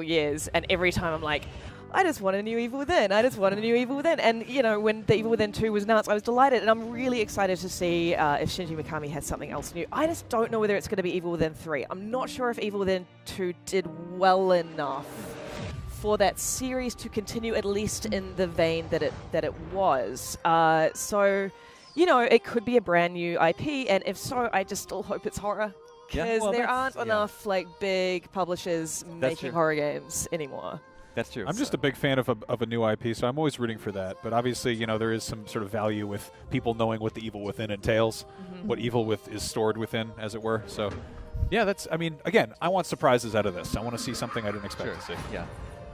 years, and every time I'm like, I just want a new Evil Within. I just want a new Evil Within. And, you know, when the Evil Within 2 was announced, I was delighted, and I'm really excited to see if Shinji Mikami has something else new. I just don't know whether it's going to be Evil Within 3. I'm not sure if Evil Within 2 did well enough for that series to continue at least in the vein that it was. So, you know, it could be a brand new IP, and if so, I just still hope it's horror. Because there aren't enough like big publishers making horror games anymore. That's true. I'm just a big fan of a new IP, so I'm always rooting for that. But obviously, you know, there is some sort of value with people knowing what the Evil Within entails, what evil is stored within, as it were. So, yeah, I mean, again, I want surprises out of this. I want to see something I didn't expect to see. Yeah.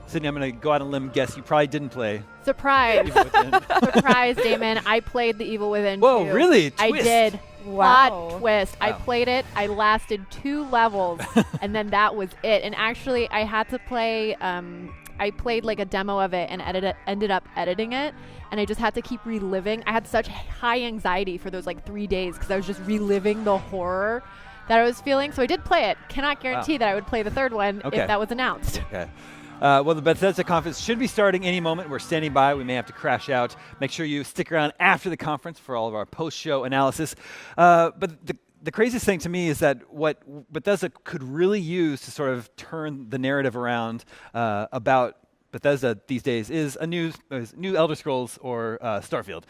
Sydney, I'm going to go out on a limb and guess you probably didn't play. Surprise. Surprise, Damon. I played the Evil Within 2. Whoa, really? Twist. I did. Wow. Plot twist. Wow. I played it. I lasted 2 levels, and then that was it. And actually, I had to play... I played like a demo of it and ended up editing it, and I just had to keep reliving. I had such high anxiety for those like 3 days because I was just reliving the horror that I was feeling. So I did play it. Cannot guarantee that I would play the third one if that was announced. Okay. Well, the Bethesda conference should be starting any moment. We're standing by. We may have to crash out. Make sure you stick around after the conference for all of our post-show analysis. But the craziest thing to me is that what Bethesda could really use to sort of turn the narrative around about Bethesda these days is a new Elder Scrolls or Starfield,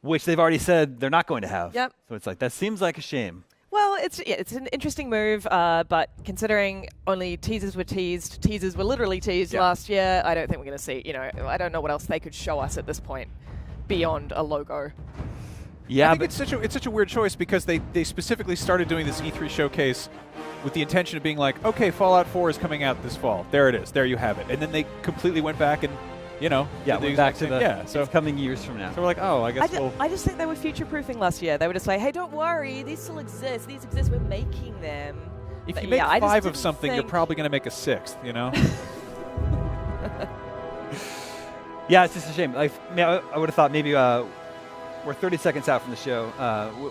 which they've already said they're not going to have. Yep. So it's like, that seems like a shame. Well, it's an interesting move, but considering only teasers were literally teased last year, I don't think we're going to see, you know, I don't know what else they could show us at this point beyond a logo. Yeah, I think it's such a weird choice because they specifically started doing this E3 showcase with the intention of being like, okay, Fallout 4 is coming out this fall. There it is. There you have it. And then they completely went back and, you know, went back to so coming years from now. So we're like, oh, I guess I just think they were future-proofing last year. They were just like, hey, don't worry, these still exist. These exist. We're making them. If you make 5 of something, you're probably going to make a 6th, you know? Yeah, it's just a shame. I would have thought maybe we're 30 seconds out from the show.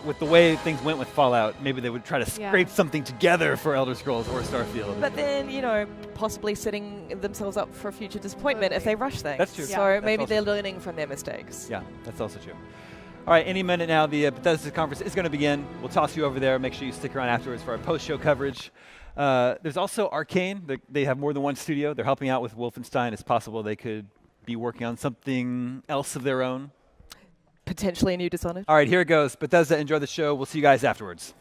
With the way things went with Fallout, maybe they would try to scrape something together for Elder Scrolls or Starfield. But then, you know, possibly setting themselves up for future disappointment if they rush things. That's true. So maybe they're learning from their mistakes. Yeah, that's also true. All right, any minute now, the Bethesda conference is going to begin. We'll toss you over there. Make sure you stick around afterwards for our post-show coverage. There's also Arcane. They have more than one studio. They're helping out with Wolfenstein. It's possible they could be working on something else of their own. Potentially a new Dishonored. All right, here it goes. Bethesda, enjoy the show. We'll see you guys afterwards.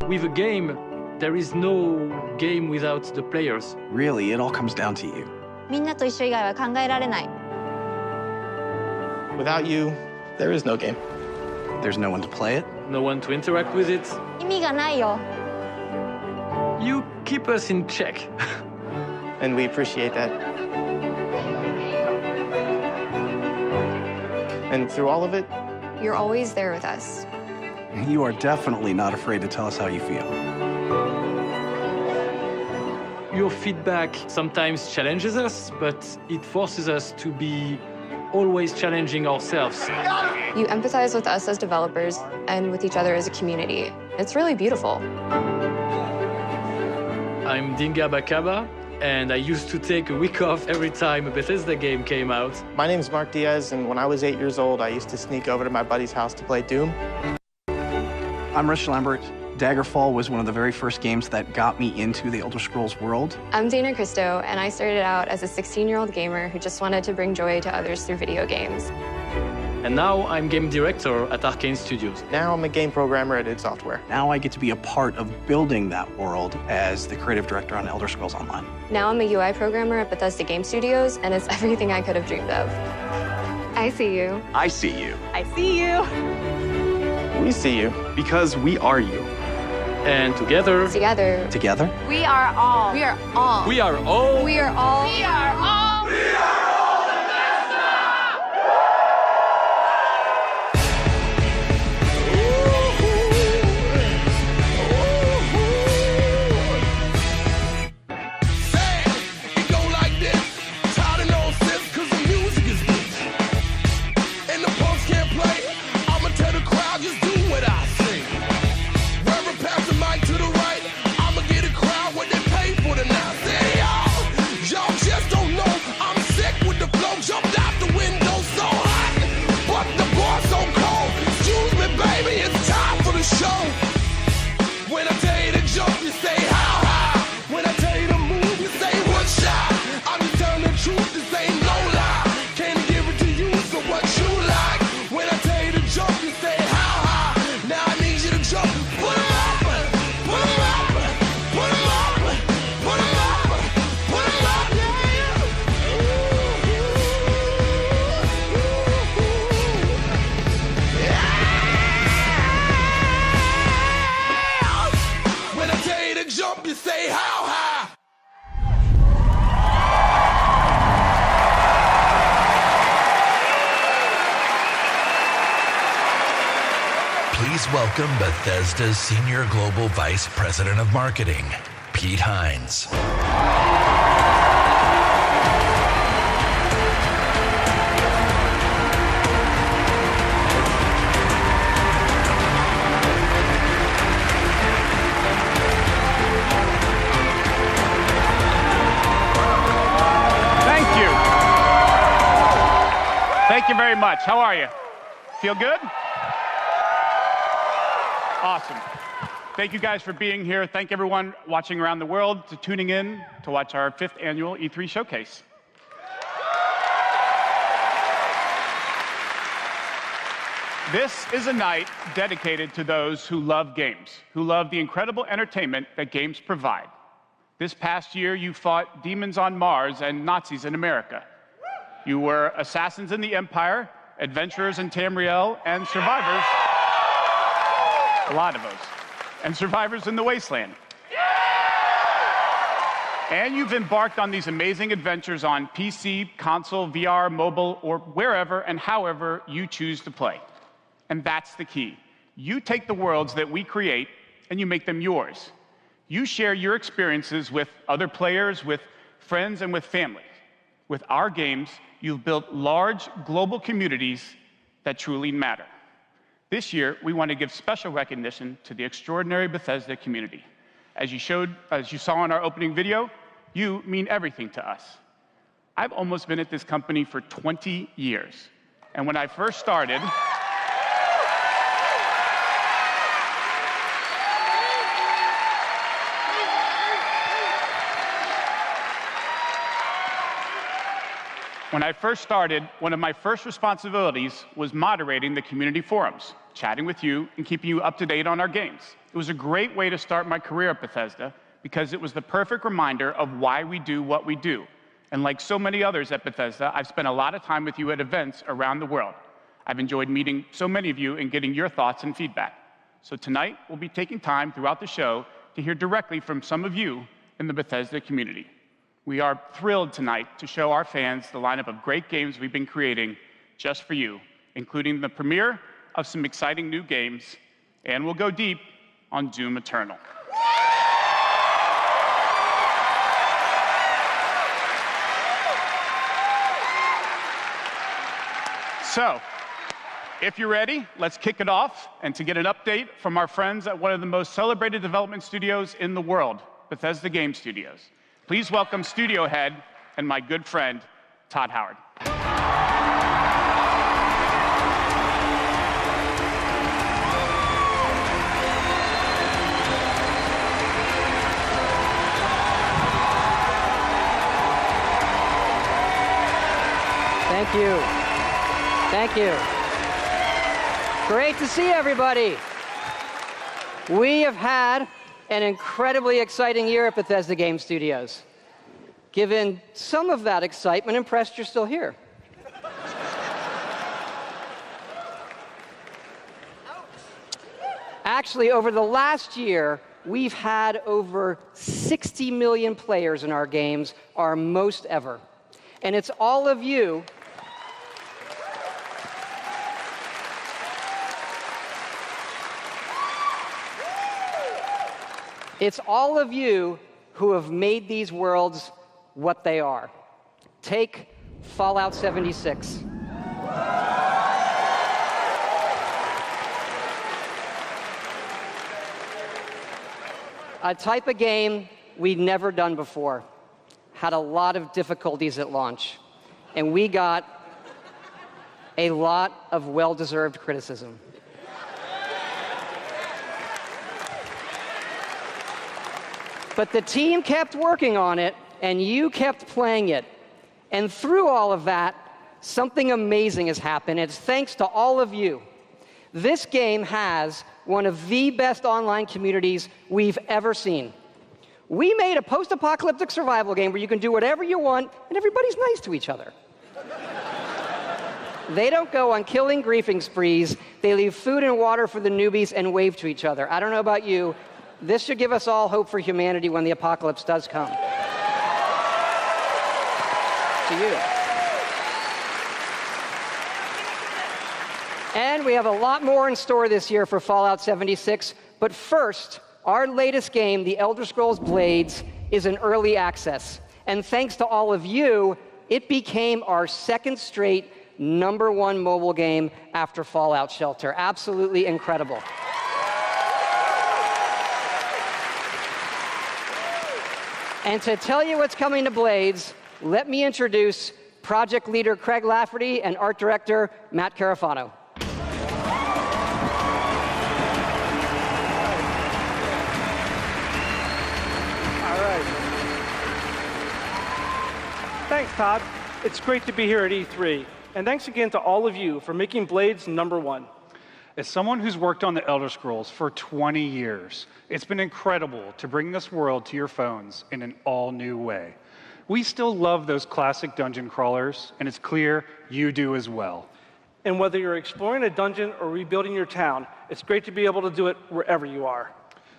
With a game, there is no game without the players. Really, it all comes down to you. みんなと一緒以外は考えられない。 Without you, there is no game. There's no one to play it. No one to interact with it. 意味がないよ。 You keep us in check. And we appreciate that. And through all of it, You're always there with us. you are definitely not afraid to tell us how you feel. Your feedback sometimes challenges us, but it forces us to be always challenging ourselves. You empathize with us as developers and with each other as a community. It's really beautiful. I'm Dinga Bakaba, and I used to take a week off every time a Bethesda game came out. My name's Mark Diaz, and when I was 8 years old, I used to sneak over to my buddy's house to play Doom. I'm Rich Lambert. Daggerfall was one of the very first games that got me into the Elder Scrolls world. I'm Dana Christo, and I started out as a 16-year-old gamer who just wanted to bring joy to others through video games. And now I'm game director at Arcane Studios. Now I'm a game programmer at id Software. Now I get to be a part of building that world as the creative director on Elder Scrolls Online. Now I'm a UI programmer at Bethesda Game Studios, and it's everything I could have dreamed of. I see you. I see you. I see you. We see you. Because we are you. And together, Together? We are all. we are all. We are all. We are all. Please welcome Bethesda's Senior Global Vice President of Marketing, Pete Hines. Thank you. Thank you very much. How are you? Feel good? Awesome. Thank you guys for being here. Thank everyone watching around the world to tuning in to watch our 5th annual E3 showcase. This is a night dedicated to those who love games, who love the incredible entertainment that games provide. This past year, you fought demons on Mars and Nazis in America. You were assassins in the Empire, adventurers in Tamriel, and survivors. A lot of those. And survivors in the Wasteland. And you've embarked on these amazing adventures on PC, console, VR, mobile, or wherever and however you choose to play. And that's the key. You take the worlds that we create and you make them yours. You share your experiences with other players, with friends, and with family. With our games, you've built large global communities that truly matter. This year, we want to give special recognition to the extraordinary Bethesda community. As you saw in our opening video, you mean everything to us. I've almost been at this company for 20 years. And when I first started, one of my first responsibilities was moderating the community forums, chatting with you, and keeping you up to date on our games. It was a great way to start my career at Bethesda because it was the perfect reminder of why we do what we do. And like so many others at Bethesda, I've spent a lot of time with you at events around the world. I've enjoyed meeting so many of you and getting your thoughts and feedback. So tonight, we'll be taking time throughout the show to hear directly from some of you in the Bethesda community. We are thrilled tonight to show our fans the lineup of great games we've been creating just for you, including the premiere of some exciting new games, and we'll go deep on Doom Eternal. So, if you're ready, let's kick it off, and to get an update from our friends at one of the most celebrated development studios in the world, Bethesda Game Studios. Please welcome studio head and my good friend, Todd Howard. Thank you. Thank you. Great to see everybody. We have had an incredibly exciting year at Bethesda Game Studios. Given some of that excitement, impressed you're still here. Actually, over the last year, we've had over 60 million players in our games, our most ever. And it's all of you who have made these worlds what they are. Take Fallout 76. A type of game we'd never done before. Had a lot of difficulties at launch. And we got a lot of well-deserved criticism. But the team kept working on it, and you kept playing it. And through all of that, something amazing has happened. It's thanks to all of you. This game has one of the best online communities we've ever seen. We made a post-apocalyptic survival game where you can do whatever you want, and everybody's nice to each other. They don't go on killing griefing sprees. They leave food and water for the newbies and wave to each other. I don't know about you. This should give us all hope for humanity when the apocalypse does come. To you. And we have a lot more in store this year for Fallout 76. But first, our latest game, The Elder Scrolls Blades, is in early access. And thanks to all of you, it became our second straight #1 mobile game after Fallout Shelter. Absolutely incredible. And to tell you what's coming to Blades, let me introduce project leader Craig Lafferty and art director Matt Carafano. All right. Thanks, Todd. It's great to be here at E3. And thanks again to all of you for making Blades #1. As someone who's worked on the Elder Scrolls for 20 years, it's been incredible to bring this world to your phones in an all-new way. We still love those classic dungeon crawlers, and it's clear you do as well. And whether you're exploring a dungeon or rebuilding your town, it's great to be able to do it wherever you are.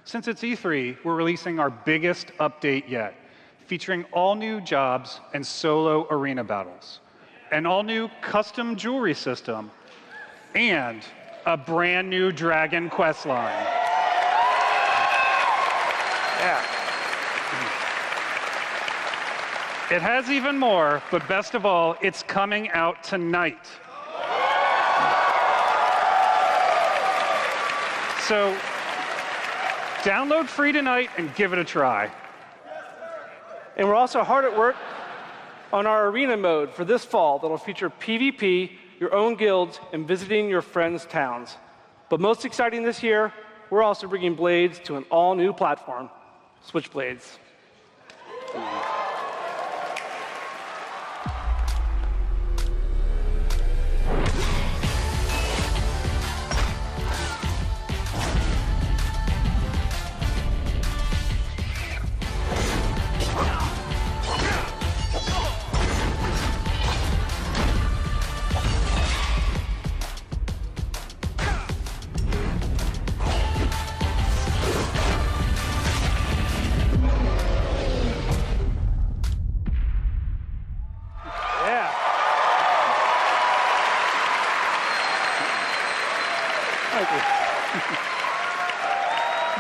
Since it's E3, we're releasing our biggest update yet, featuring all new jobs and solo arena battles, an all-new custom jewelry system, and a brand new dragon quest line. Yeah. It has even more, but best of all, it's coming out tonight. So download free tonight and give it a try. And we're also hard at work on our arena mode for this fall that'll feature PvP, your own guilds, and visiting your friends' towns. But most exciting this year, we're also bringing Blades to an all-new platform, Switchblades.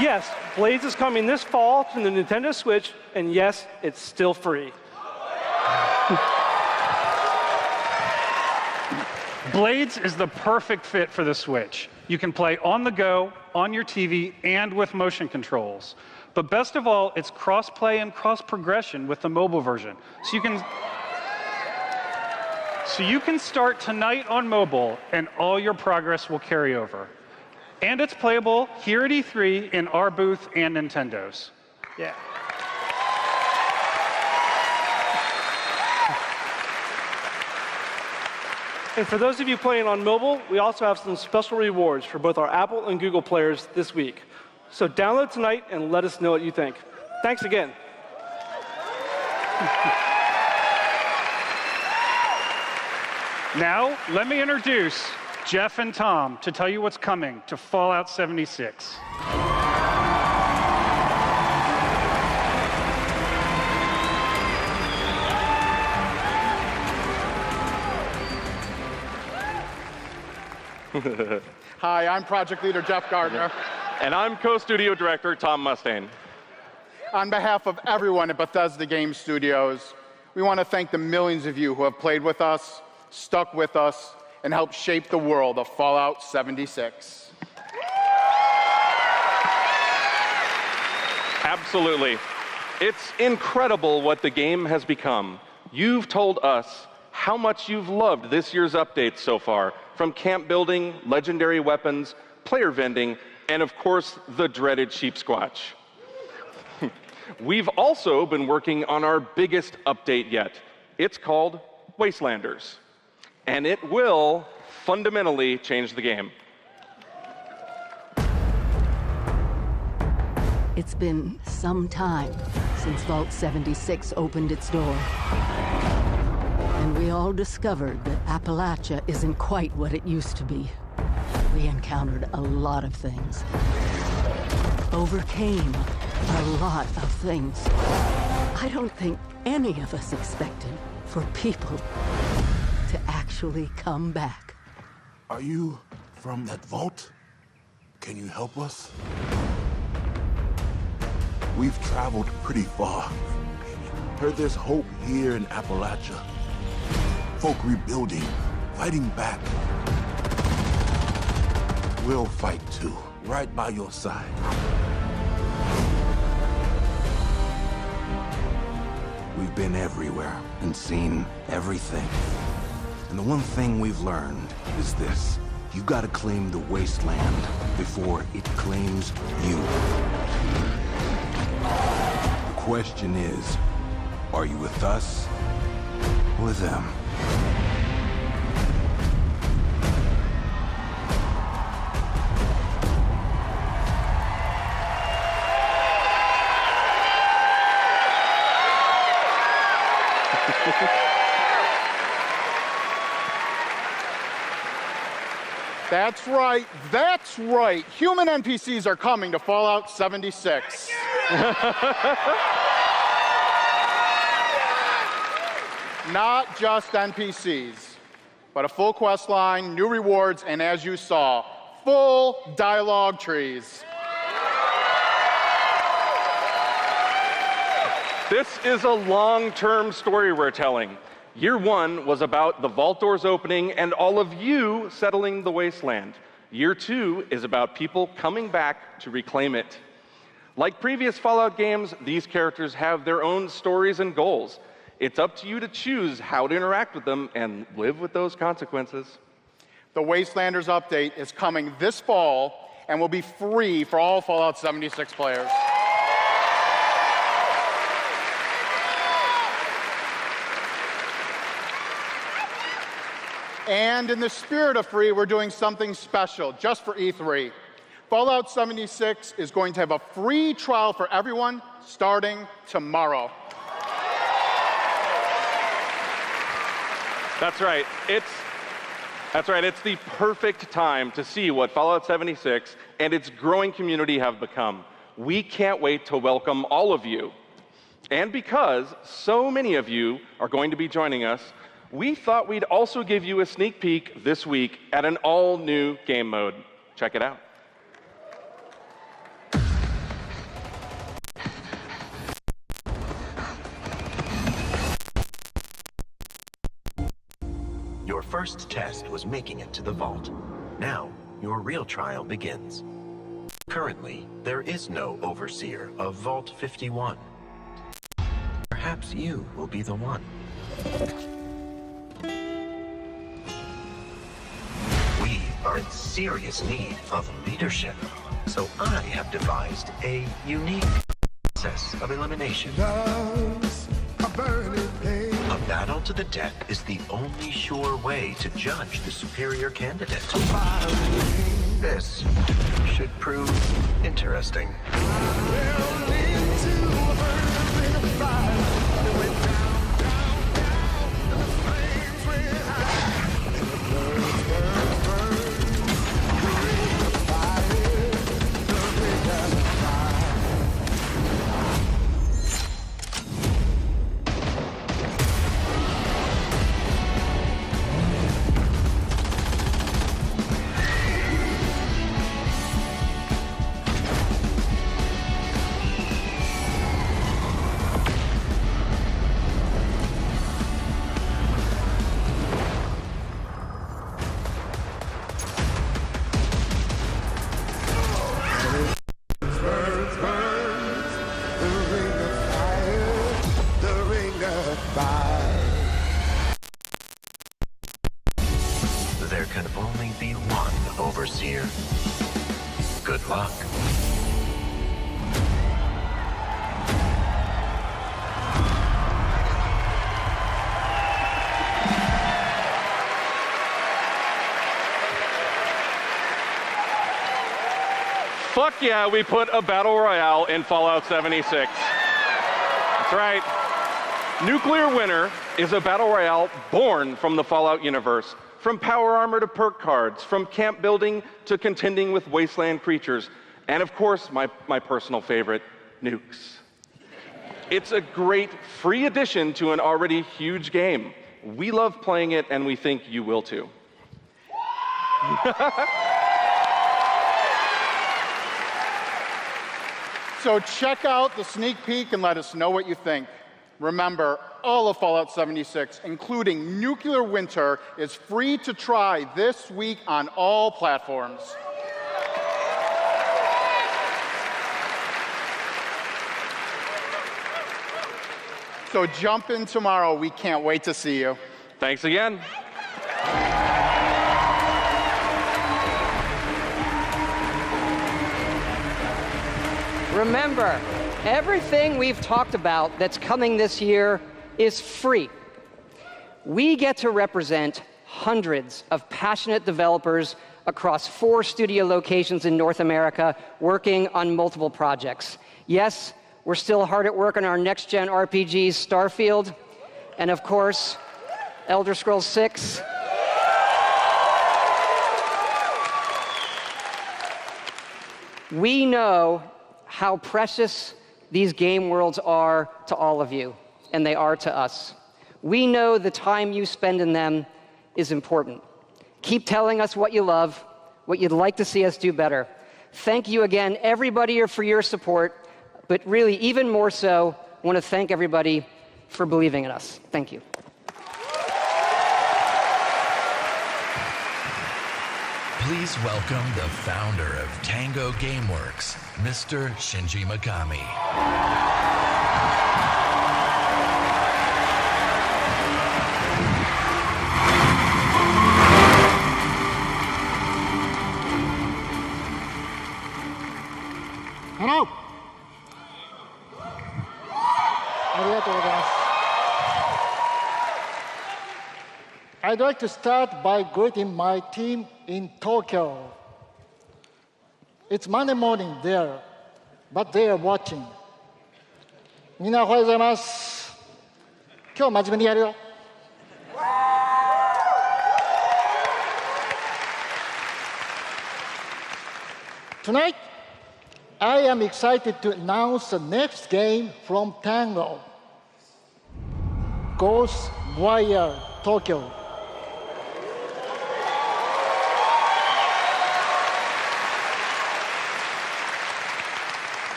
Yes, Blades is coming this fall to the Nintendo Switch, and yes, it's still free. Blades is the perfect fit for the Switch. You can play on the go, on your TV, and with motion controls. But best of all, it's cross-play and cross-progression with the mobile version. So you can start tonight on mobile, and all your progress will carry over. And it's playable here at E3 in our booth and Nintendo's. Yeah. And for those of you playing on mobile, we also have some special rewards for both our Apple and Google players this week. So download tonight and let us know what you think. Thanks again. Now, let me introduce Jeff and Tom to tell you what's coming to Fallout 76. Hi, I'm Project Leader Jeff Gardner. And I'm Co-Studio Director Tom Mustaine. On behalf of everyone at Bethesda Game Studios, we want to thank the millions of you who have played with us, stuck with us, and helped shape the world of Fallout 76. Absolutely. It's incredible what the game has become. You've told us how much you've loved this year's updates so far, from camp building, legendary weapons, player vending, and of course, the dreaded sheep squatch. We've also been working on our biggest update yet. It's called Wastelanders, and it will fundamentally change the game. It's been some time since Vault 76 opened its door. And we all discovered that Appalachia isn't quite what it used to be. We encountered a lot of things. Overcame a lot of things. I don't think any of us expected for people to actually come back. Are you from that vault? Can you help us? We've traveled pretty far. Heard there's hope here in Appalachia. Folk rebuilding, fighting back. We'll fight too, right by your side. We've been everywhere and seen everything. And the one thing we've learned is this. You gotta claim the wasteland before it claims you. The question is, are you with us or them? That's right, that's right. Human NPCs are coming to Fallout 76. Not just NPCs, but a full quest line, new rewards, and as you saw, full dialogue trees. This is a long-term story we're telling. Year one was about the vault doors opening and all of you settling the wasteland. Year two is about people coming back to reclaim it. Like previous Fallout games, these characters have their own stories and goals. It's up to you to choose how to interact with them and live with those consequences. The Wastelanders update is coming this fall and will be free for all Fallout 76 players. And in the spirit of free, we're doing something special just for E3. Fallout 76 is going to have a free trial for everyone starting tomorrow. That's right. It's the perfect time to see what Fallout 76 and its growing community have become. We can't wait to welcome all of you. And because so many of you are going to be joining us, we thought we'd also give you a sneak peek this week at an all-new game mode. Check it out. Your first test was making it to the vault. Now, your real trial begins. Currently, there is no overseer of Vault 51. Perhaps you will be the one. We are in serious need of leadership, so I have devised a unique process of elimination. A battle down to the deck is the only sure way to judge the superior candidate. This should prove interesting. There can only be one overseer. Good luck. Fuck yeah, we put a battle royale in Fallout 76. That's right. Nuclear Winter is a battle royale born from the Fallout universe. From power armor to perk cards, from camp building to contending with wasteland creatures, and of course, my personal favorite, nukes. It's a great free addition to an already huge game. We love playing it, and we think you will too. So check out the sneak peek and let us know what you think. Remember, all of Fallout 76, including Nuclear Winter, is free to try this week on all platforms. So jump in tomorrow. We can't wait to see you. Thanks again. Remember, everything we've talked about that's coming this year is free. We get to represent hundreds of passionate developers across 4 studio locations in North America working on multiple projects. Yes, we're still hard at work on our next-gen RPGs, Starfield, and of course, Elder Scrolls 6. We know how precious these game worlds are to all of you, and they are to us. We know the time you spend in them is important. Keep telling us what you love, what you'd like to see us do better. Thank you again, everybody, for your support, but really, even more so, I want to thank everybody for believing in us. Thank you. Please welcome the founder of Tango Gameworks, Mr. Shinji Mikami. Hello. ありがとうございます。I'd like to start by greeting my team in Tokyo. It's Monday morning there, but they are watching. みんなおはようございます。今日真面目にやるよ。Tonight, I am excited to announce the next game from Tango, Ghostwire Tokyo.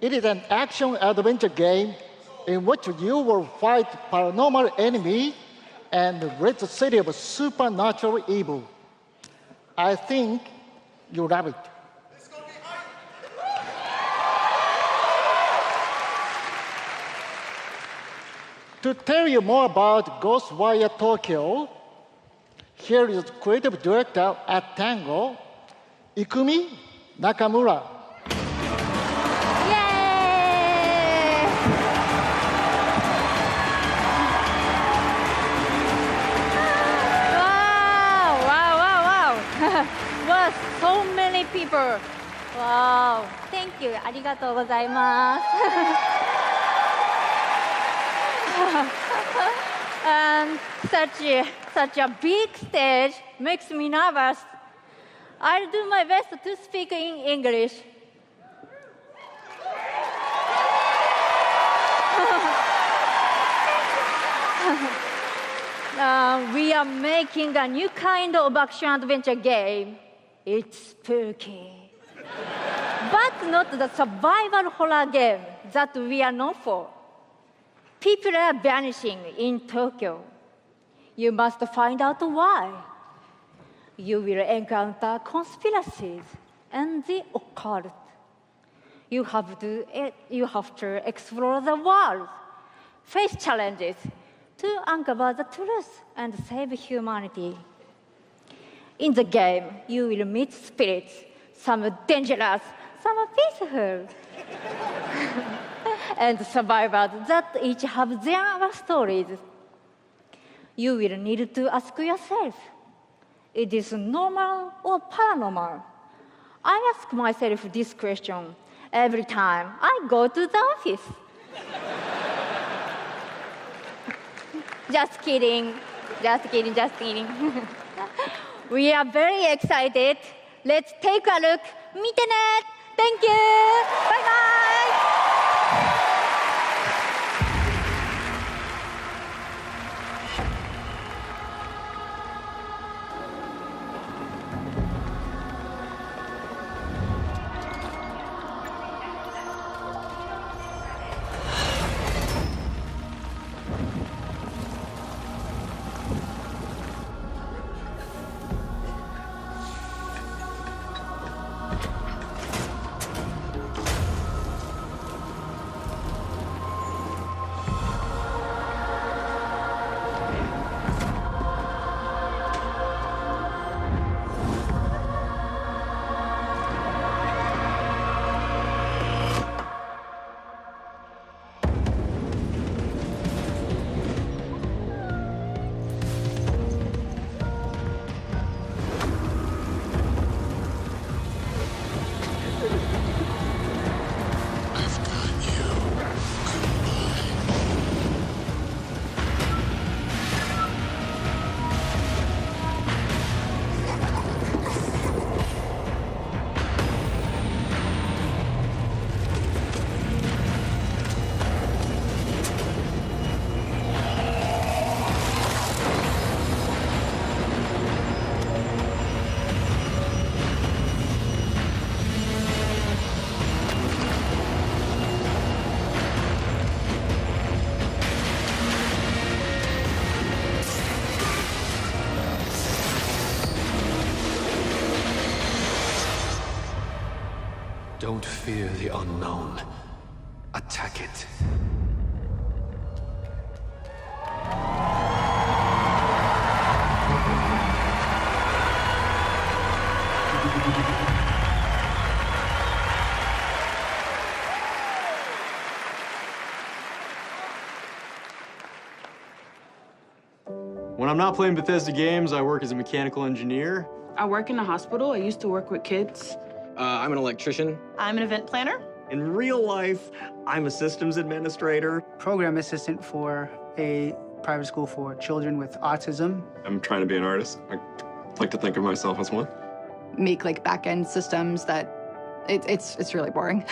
It is an action-adventure game in which you will fight paranormal enemy and rid the city of supernatural evil. I think you love it. To tell you more about Ghostwire Tokyo, here is creative director at Tango, Ikumi Nakamura. people. Wow, thank you. ありがとうございます。And such a big stage makes me nervous. I'll do my best to speak in English. We are making a new kind of action-adventure game. It's spooky. But not the survival horror game that we are known for. People are vanishing in Tokyo. You must find out why. You will encounter conspiracies and the occult. You have to explore the world, face challenges to uncover the truth and save humanity. In the game, you will meet spirits, some dangerous, some peaceful, and survivors that each have their stories. You will need to ask yourself, is this normal or paranormal? I ask myself this question every time I go to the office. Just kidding. We are very excited. Let's take a look. 見てね. Thank you. Bye bye. Don't fear the unknown. Attack it. When I'm not playing Bethesda games, I work as a mechanical engineer. I work in a hospital. I used to work with kids. I'm an electrician. I'm an event planner. In real life, I'm a systems administrator. Program assistant for a private school for children with autism. I'm trying to be an artist. I like to think of myself as one. Make like back-end systems that it's really boring.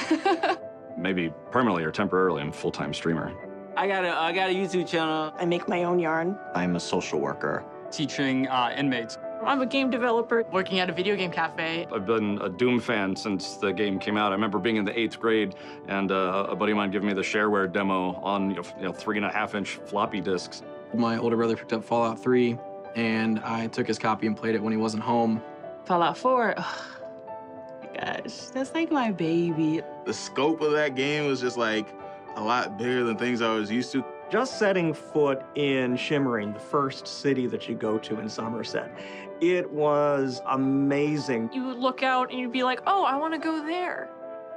Maybe permanently or temporarily I'm a full-time streamer. I got a YouTube channel. I make my own yarn. I'm a social worker. Teaching inmates. I'm a game developer. Working at a video game cafe. I've been a Doom fan since the game came out. I remember being in the 8th grade and a buddy of mine giving me the shareware demo on 3.5-inch floppy disks. My older brother picked up Fallout 3, and I took his copy and played it when he wasn't home. Fallout 4. Oh my gosh, that's like my baby. The scope of that game was just like a lot bigger than things I was used to. Just setting foot in Shimmering, the first city that you go to in Somerset, it was amazing. You would look out and you'd be like, oh, I want to go there.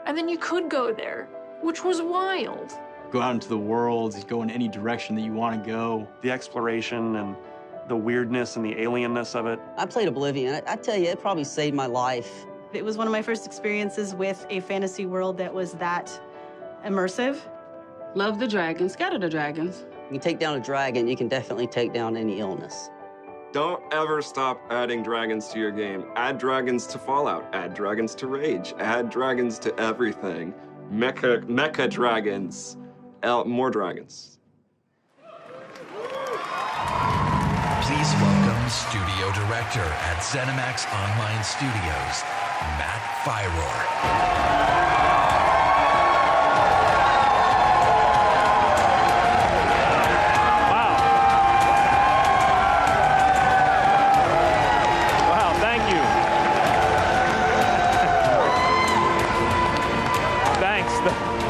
And then you could go there, which was wild. Go out into the world, go in any direction that you want to go. The exploration and the weirdness and the alienness of it. I played Oblivion. I tell you, it probably saved my life It was one of my first experiences with a fantasy world that was that immersive. Love the dragons, scatter the dragons. You take down a dragon, you can definitely take down any illness. Don't ever stop adding dragons to your game. Add dragons to Fallout, add dragons to Rage, add dragons to everything. Mecha dragons, more dragons. Please welcome Studio Director at ZeniMax Online Studios, Matt Fyror.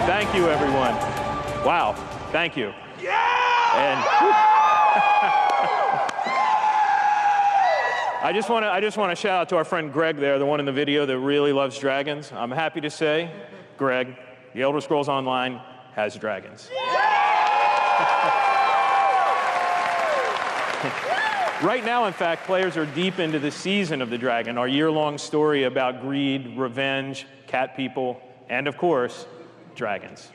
Thank you, everyone. Wow, thank you. Yeah! And I just want to shout out to our friend Greg there, the one in the video that really loves dragons. I'm happy to say, Greg, The Elder Scrolls Online has dragons. Right now, in fact, players are deep into the Season of the Dragon, our year-long story about greed, revenge, cat people, and of course, dragons.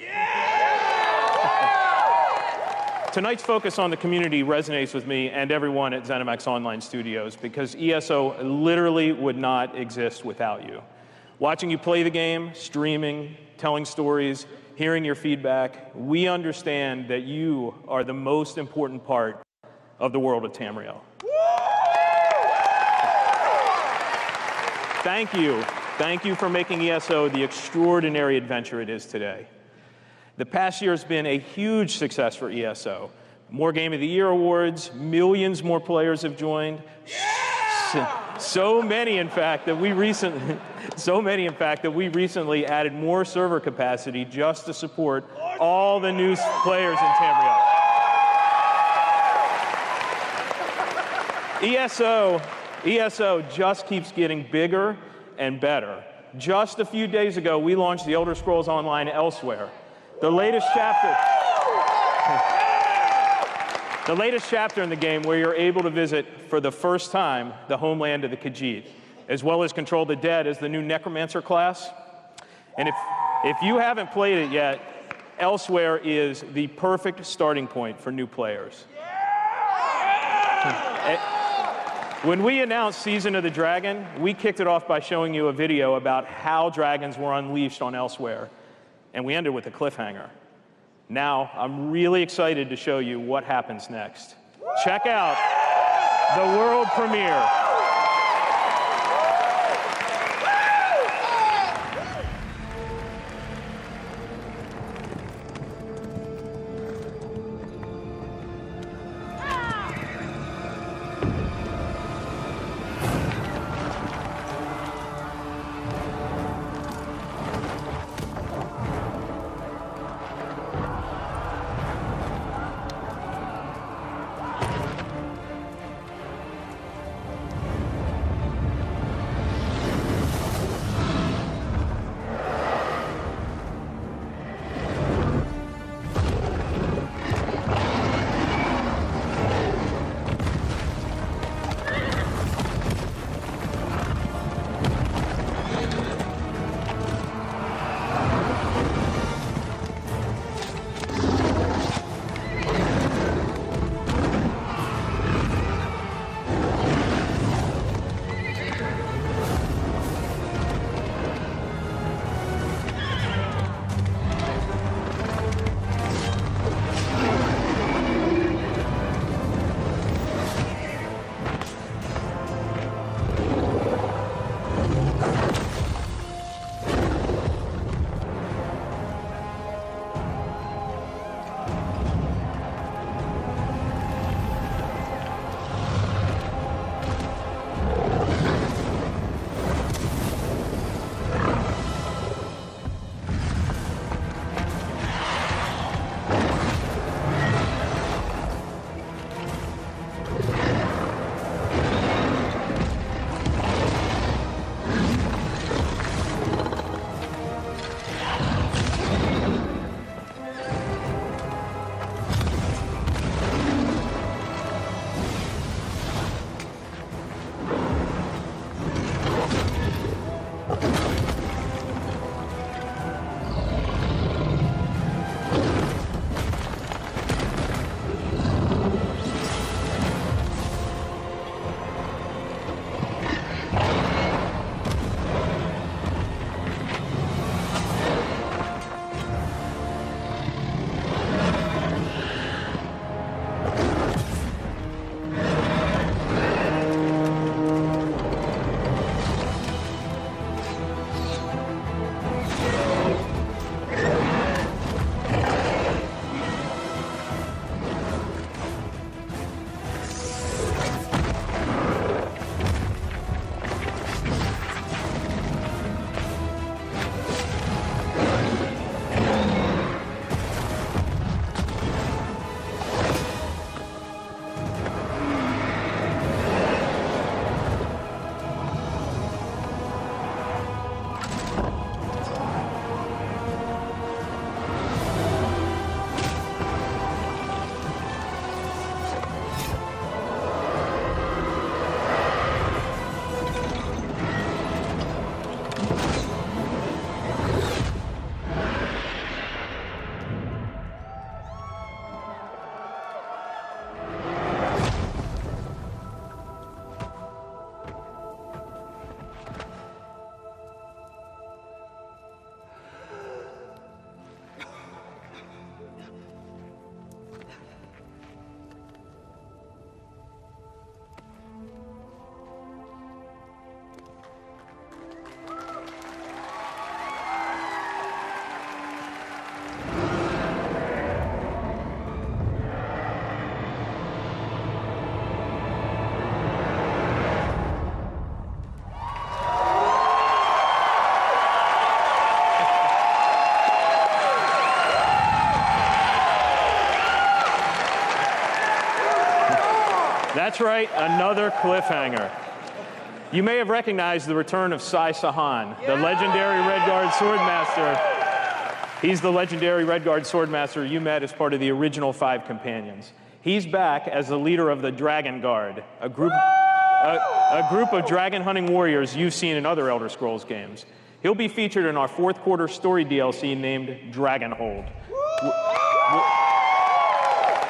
Tonight's focus on the community resonates with me and everyone at ZeniMax Online Studios because ESO literally would not exist without you. Watching you play the game, streaming, telling stories, hearing your feedback, we understand that you are the most important part of the world of Tamriel. Thank you. Thank you for making ESO the extraordinary adventure it is today. The past year has been a huge success for ESO. More Game of the Year awards, millions more players have joined. So many, in fact, that we recently added more server capacity just to support all the new players in Tamriel. ESO just keeps getting bigger and better. Just a few days ago, we launched The Elder Scrolls Online Elsewhere, the latest chapter in the game where you're able to visit for the first time the homeland of the Khajiit, as well as control the dead as the new Necromancer class. And if you haven't played it yet, Elsewhere is the perfect starting point for new players. When we announced Season of the Dragon, we kicked it off by showing you a video about how dragons were unleashed on Elsewhere, and we ended with a cliffhanger. Now, I'm really excited to show you what happens next. Check out the world premiere. That's right, another cliffhanger. You may have recognized the return of Sai Sahan, the legendary Redguard Swordmaster. He's the legendary Redguard Swordmaster you met as part of the original 5 companions. He's back as the leader of the Dragon Guard, a group of dragon hunting warriors you've seen in other Elder Scrolls games. He'll be featured in our 4th quarter story DLC named Dragonhold,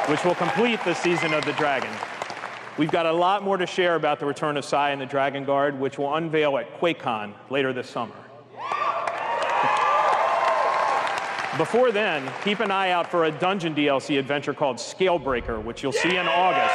which will complete the season of the Dragon. We've got a lot more to share about the return of Sai and the Dragon Guard, which will unveil at QuakeCon later this summer. Before then, keep an eye out for a dungeon DLC adventure called Scalebreaker, which you'll see in August.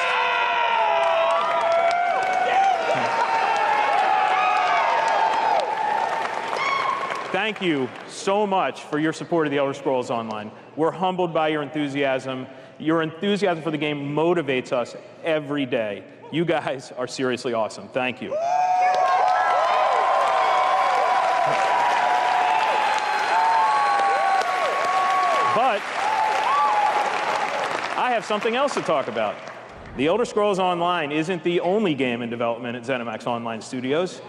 Thank you so much for your support of the Elder Scrolls Online. We're humbled by your enthusiasm. Your enthusiasm for the game motivates us every day. You guys are seriously awesome. Thank you. But I have something else to talk about. The Elder Scrolls Online isn't the only game in development at ZeniMax Online Studios.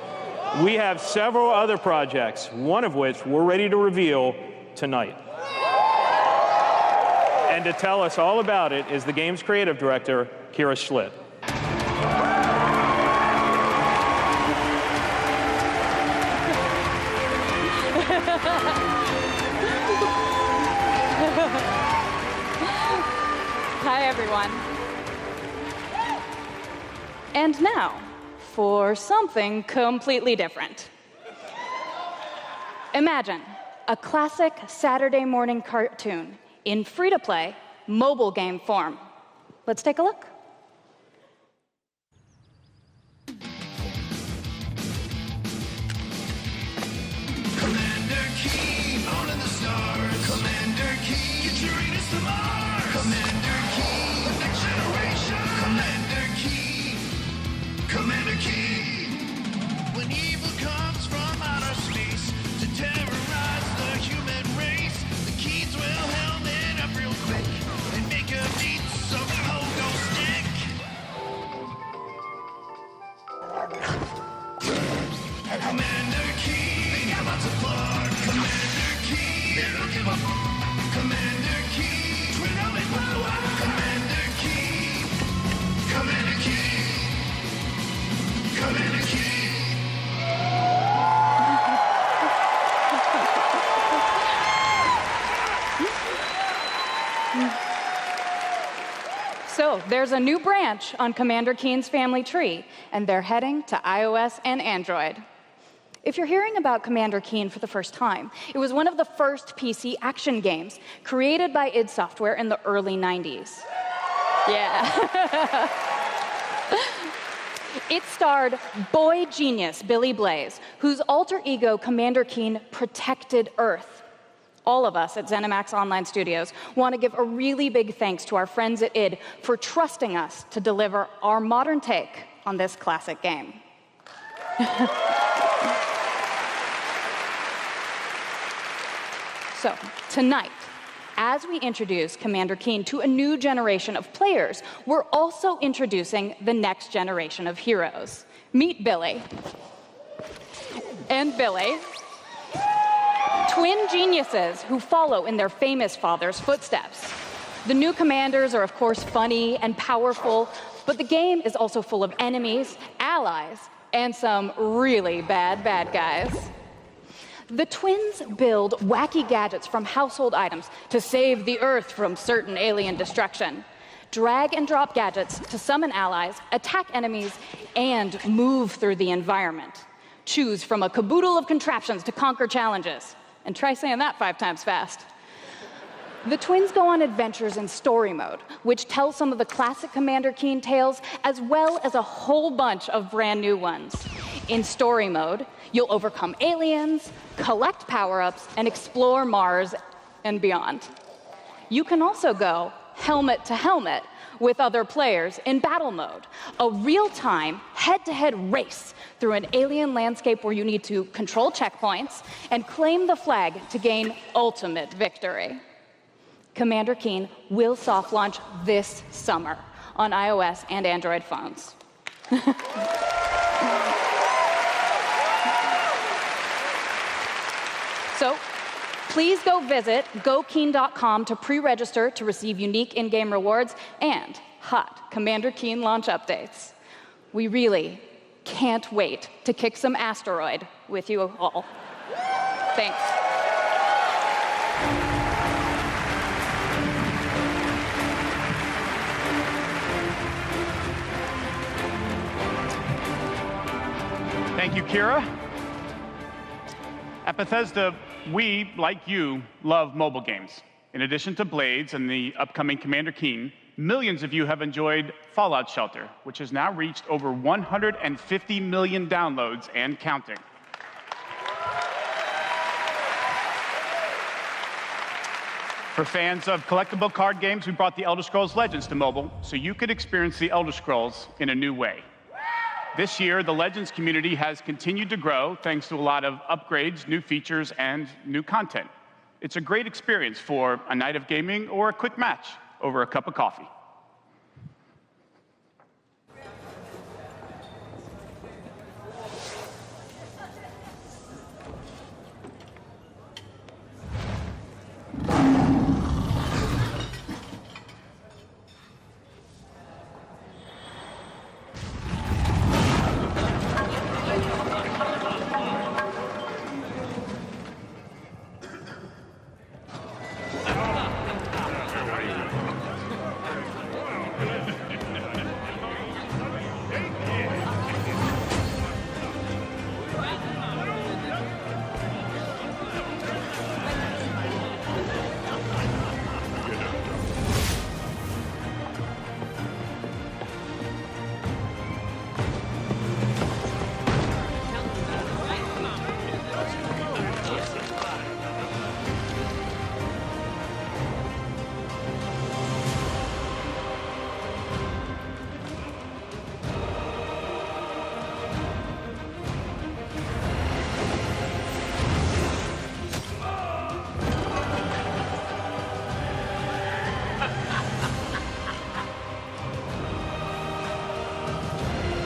We have several other projects, one of which we're ready to reveal tonight. And to tell us all about it is the game's creative director, Kira Schlitt. Hi, everyone. And now, for something completely different. Imagine a classic Saturday morning cartoon in free-to-play mobile game form. Let's take a look. Commander Keen, owning the stars. Commander Keen, get your Uranus to Mars. Commander Keen, the next generation. Commander Keen, Commander Keen. When evil comes from outer space to terrorize the human race, the Keens will helmet up real quick and make a beat some pogo stick. Commander Keen, they got lots of blood. Commander Keen, they don't give a f. Commander Keen, twin helmet power. Commander Keen, Commander Keen, Commander Keen. So there's a new branch on Commander Keen's family tree, and they're heading to iOS and Android. If you're hearing about Commander Keen for the first time, it was one of the first PC action games created by id Software in the early 90s. Yeah. It starred boy genius Billy Blaze, whose alter ego Commander Keen protected Earth. All of us at ZeniMax Online Studios want to give a really big thanks to our friends at id for trusting us to deliver our modern take on this classic game. So, tonight, as we introduce Commander Keen to a new generation of players, we're also introducing the next generation of heroes. Meet Billy. And Billy. Twin geniuses who follow in their famous father's footsteps. The new commanders are, of course, funny and powerful, but the game is also full of enemies, allies, and some really bad guys. The twins build wacky gadgets from household items to save the Earth from certain alien destruction, drag and drop gadgets to summon allies, attack enemies, and move through the environment. Choose from a caboodle of contraptions to conquer challenges. And try saying that 5 times fast. The twins go on adventures in story mode, which tells some of the classic Commander Keen tales, as well as a whole bunch of brand new ones. In story mode, you'll overcome aliens, collect power-ups, and explore Mars and beyond. You can also go helmet to helmet with other players in battle mode, a real-time, head-to-head race through an alien landscape where you need to control checkpoints and claim the flag to gain ultimate victory. Commander Keen will soft launch this summer on iOS and Android phones. So please go visit gokeen.com to pre-register to receive unique in-game rewards and hot Commander Keen launch updates. We really can't wait to kick some asteroid with you all. Thanks. Thank you, Kira. At Bethesda, we, like you, love mobile games. In addition to Blades and the upcoming Commander Keen, millions of you have enjoyed Fallout Shelter, which has now reached over 150 million downloads and counting. For fans of collectible card games, we brought the Elder Scrolls Legends to mobile so you could experience the Elder Scrolls in a new way. This year, the Legends community has continued to grow thanks to a lot of upgrades, new features, and new content. It's a great experience for a night of gaming or a quick match over a cup of coffee.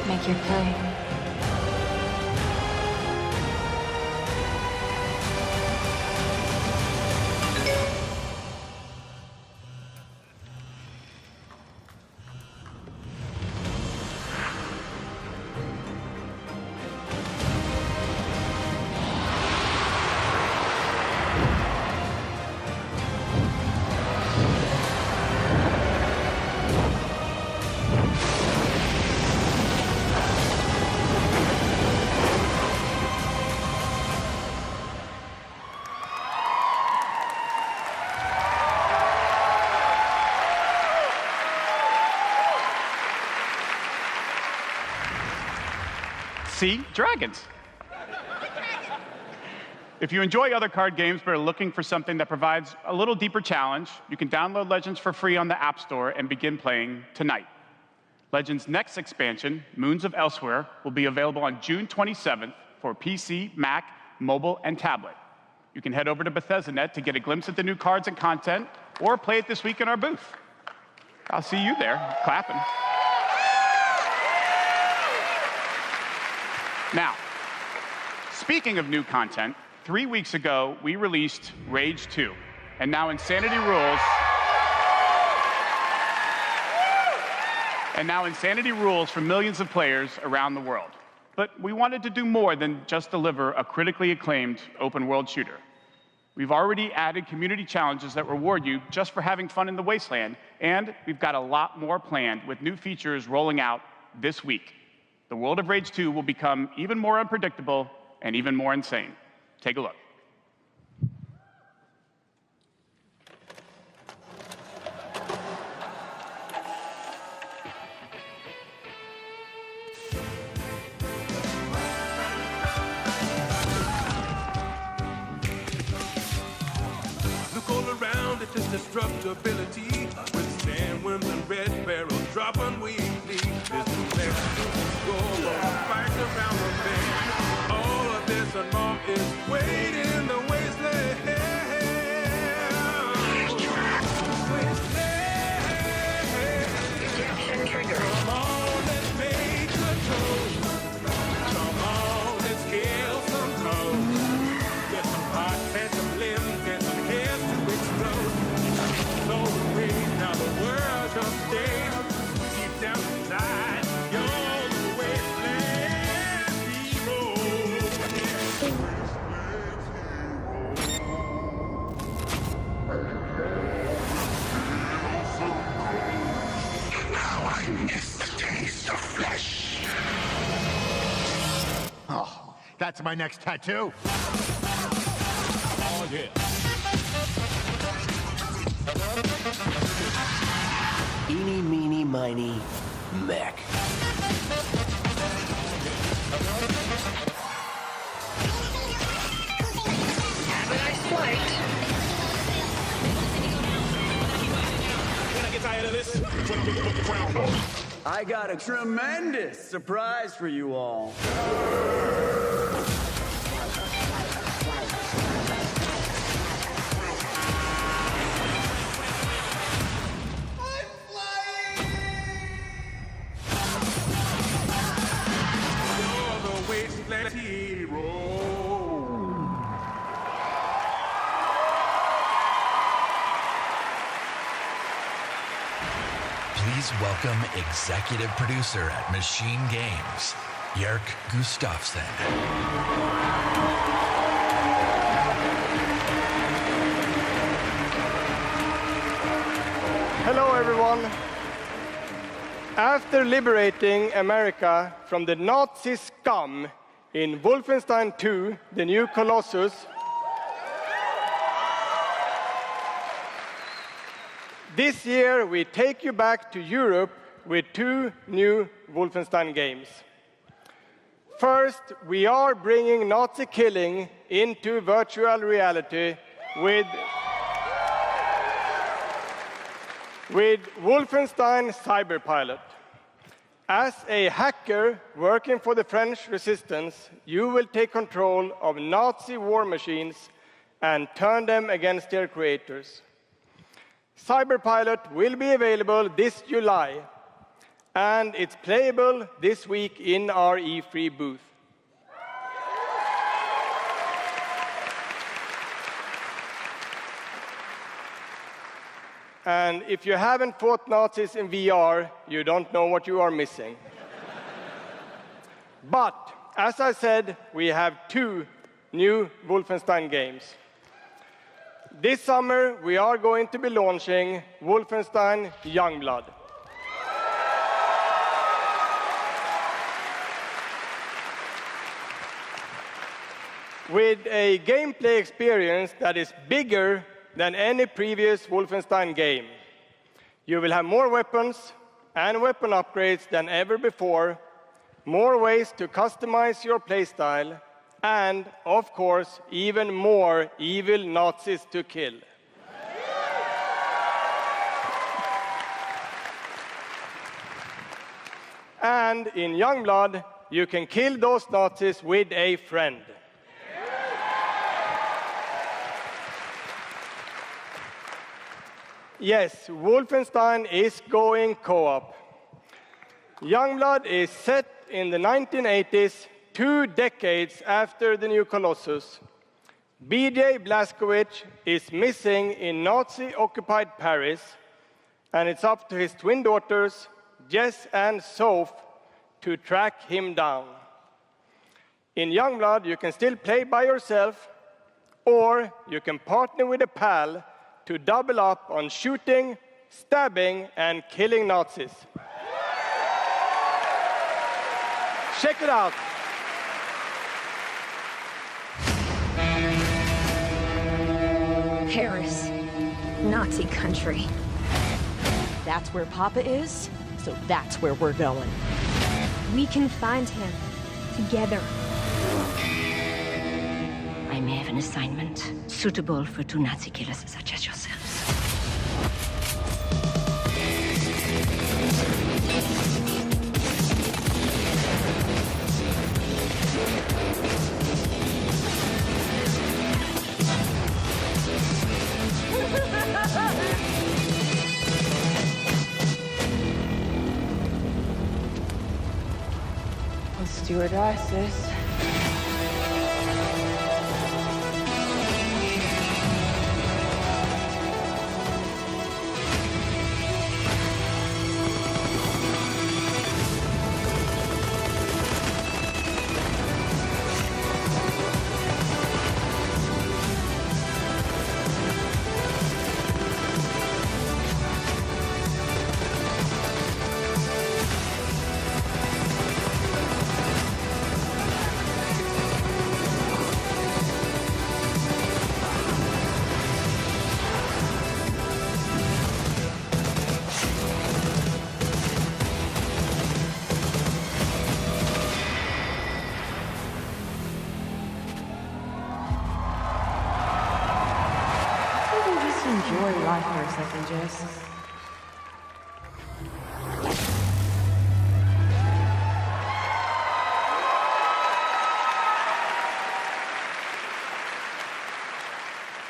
Make your play. See? Dragons. If you enjoy other card games but are looking for something that provides a little deeper challenge, you can download Legends for free on the App Store and begin playing tonight. Legends' next expansion, Moons of Elsewhere, will be available on June 27th for PC, Mac, mobile, and tablet. You can head over to Bethesda.net to get a glimpse at the new cards and content, or play it this week in our booth. I'll see you there, clapping. Now, speaking of new content, 3 weeks ago, we released Rage 2, and now Insanity Rules for millions of players around the world. But we wanted to do more than just deliver a critically acclaimed open-world shooter. We've already added community challenges that reward you just for having fun in the wasteland, and we've got a lot more planned with new features rolling out this week. The world of Rage 2 will become even more unpredictable and even more insane. Take a look. Look all around at this destructibility. With sandworms and red barrels dropping weekly. There's no less go fight around the bend. All of this and more is waiting in the wasteland. my next tattoo. Oh, yeah. Eeny, meeny, miny, mech. Have a nice flight. When I get tired of this, I got a tremendous surprise for you all. Please welcome executive producer at Machine Games, Jörg Gustafsson. Hello, everyone. After liberating America from the Nazi scum in Wolfenstein 2, The New Colossus, this year we take you back to Europe with 2 new Wolfenstein games. First, we are bringing Nazi killing into virtual reality with Wolfenstein Cyberpilot. As a hacker working for the French resistance, you will take control of Nazi war machines and turn them against their creators. Cyberpilot will be available this July, and it's playable this week in our E3 booth. And if you haven't fought Nazis in VR, you don't know what you are missing. But, as I said, we have 2 new Wolfenstein games. This summer, we are going to be launching Wolfenstein Youngblood. With a gameplay experience that is bigger than any previous Wolfenstein game. You will have more weapons and weapon upgrades than ever before, more ways to customize your playstyle, and, of course, even more evil Nazis to kill. And in Youngblood, you can kill those Nazis with a friend. Yes, Wolfenstein is going co-op. Youngblood is set in the 1980s, 2 decades after the new Colossus. B.J. Blazkowicz is missing in Nazi-occupied Paris, and it's up to his twin daughters, Jess and Soph, to track him down. In Youngblood, you can still play by yourself, or you can partner with a pal to double up on shooting, stabbing, and killing Nazis. Check it out. Paris, Nazi country. That's where Papa is, so that's where we're going. We can find him together. I may have an assignment suitable for 2 Nazi killers such as yourselves. Stewardesses. second, Jess.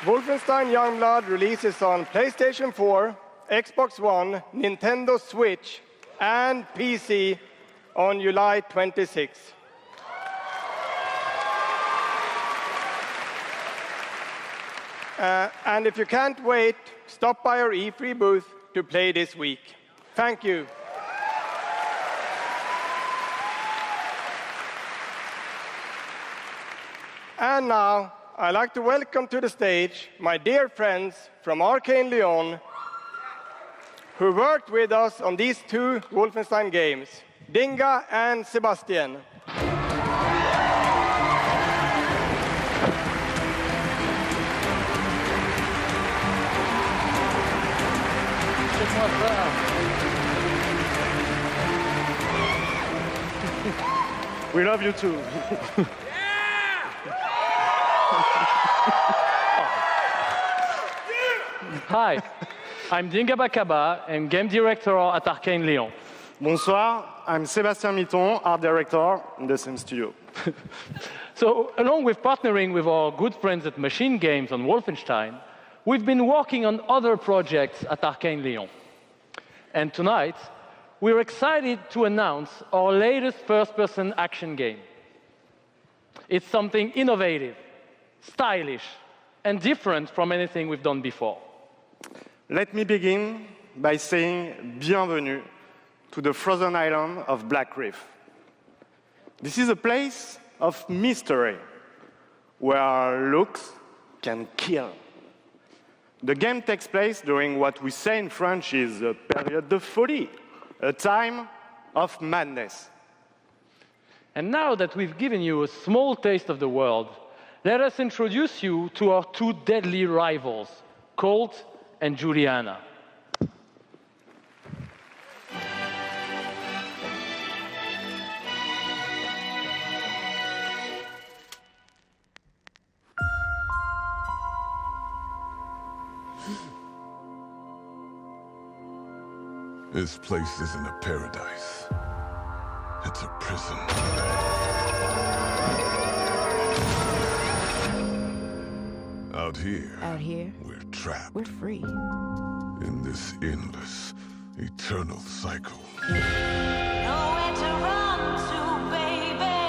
Wolfenstein Youngblood releases on PlayStation 4, Xbox One, Nintendo Switch, and PC on July 26. And if you can't wait, stop by our E3 booth to play this week. Thank you. And now, I'd like to welcome to the stage my dear friends from Arcane Lyon, who worked with us on these two Wolfenstein games, Dinga and Sebastian. We love you too. Hi, I'm Dinga Bakaba, and game director at Arcane Lyon. Bonsoir, I'm Sébastien Mitton, art director in the same studio. So, along with partnering with our good friends at Machine Games on Wolfenstein, we've been working on other projects at Arcane Lyon. And tonight, we're excited to announce our latest first-person action game. It's something innovative, stylish, and different from anything we've done before. Let me begin by saying bienvenue to the frozen island of Black Reef. This is a place of mystery, where looks can kill. The game takes place during what we say in French is a période de folie, a time of madness. And now that we've given you a small taste of the world, let us introduce you to our two deadly rivals, Colt and Juliana. This place isn't a paradise. It's a prison. Out here, we're trapped. We're free. In this endless, eternal cycle. Nowhere to run to, baby.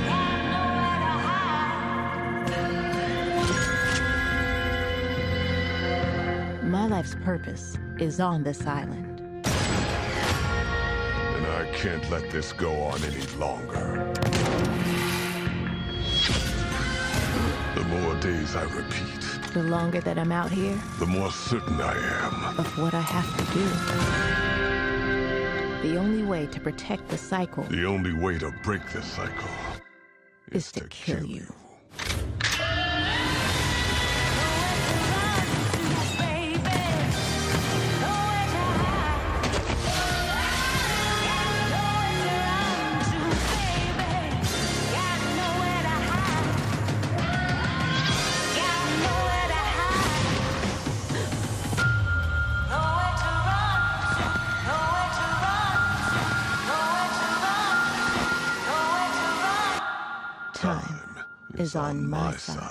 Got nowhere to hide. My life's purpose is on this island. And I can't let this go on any longer. The more days I repeat, The longer that I'm out here, the more certain I am. of what I have to do. The only way to protect the cycle The only way to break this cycle is to kill you. Time is on my side.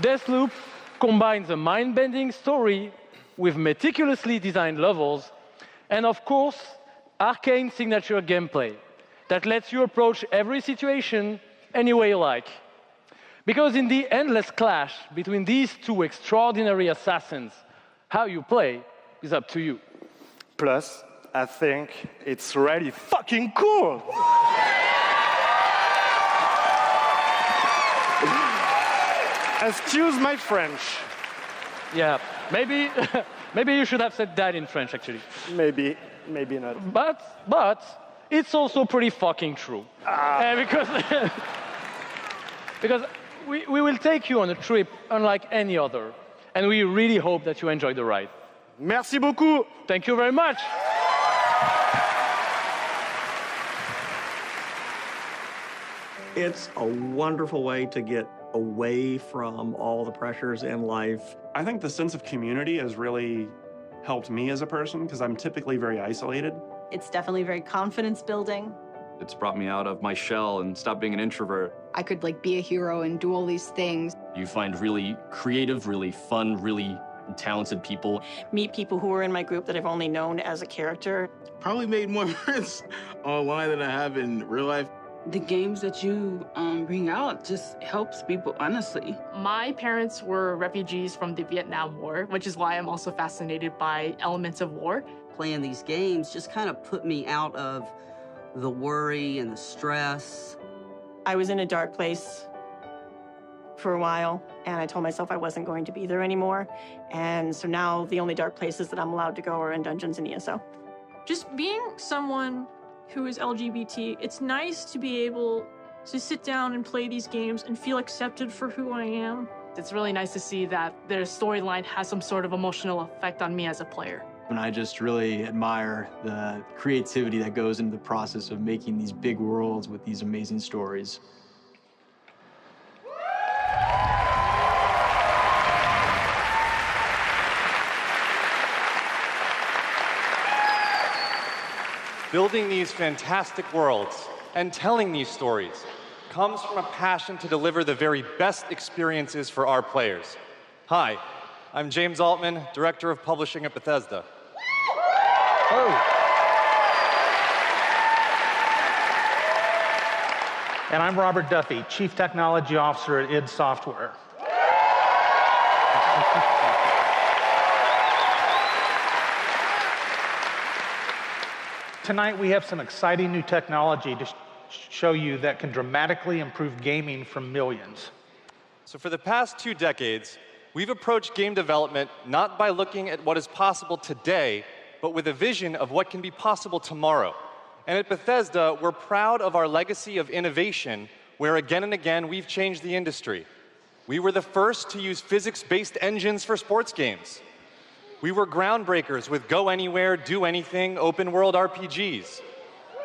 Deathloop combines a mind-bending story with meticulously designed levels and, of course, Arcane signature gameplay that lets you approach every situation any way you like. Because in the endless clash between these two extraordinary assassins, how you play is up to you. Plus, I think it's really fucking cool. Excuse my French. Yeah, maybe you should have said that in French, actually. Maybe not. But it's also pretty fucking true. Because we will take you on a trip unlike any other, and we really hope that you enjoy the ride. Merci beaucoup. Thank you very much. It's a wonderful way to get away from all the pressures in life. I think the sense of community has really helped me as a person because I'm typically very isolated. It's definitely very confidence building. It's brought me out of my shell and stopped being an introvert. I could like be a hero and do all these things. You find really creative, really fun, really talented people. Meet people who are in my group that I've only known as a character. Probably made more friends online than I have in real life. The games that you bring out just helps people, honestly. My parents were refugees from the Vietnam War, which is why I'm also fascinated by elements of war. Playing these games just kind of put me out of the worry and the stress. I was in a dark place for a while, and I told myself I wasn't going to be there anymore. And so now the only dark places that I'm allowed to go are in dungeons and ESO. Just being someone who is LGBT, it's nice to be able to sit down and play these games and feel accepted for who I am. It's really nice to see that their storyline has some sort of emotional effect on me as a player. And I just really admire the creativity that goes into the process of making these big worlds with these amazing stories. Building these fantastic worlds and telling these stories comes from a passion to deliver the very best experiences for our players. Hi, I'm James Altman, Director of Publishing at Bethesda. And I'm Robert Duffy, Chief Technology Officer at id Software. Tonight we have some exciting new technology to show you that can dramatically improve gaming for millions. So for the past 2 decades, we've approached game development not by looking at what is possible today, but with a vision of what can be possible tomorrow. And at Bethesda, we're proud of our legacy of innovation, where again and again we've changed the industry. We were the first to use physics-based engines for sports games. We were groundbreakers with Go Anywhere, Do Anything, open-world RPGs.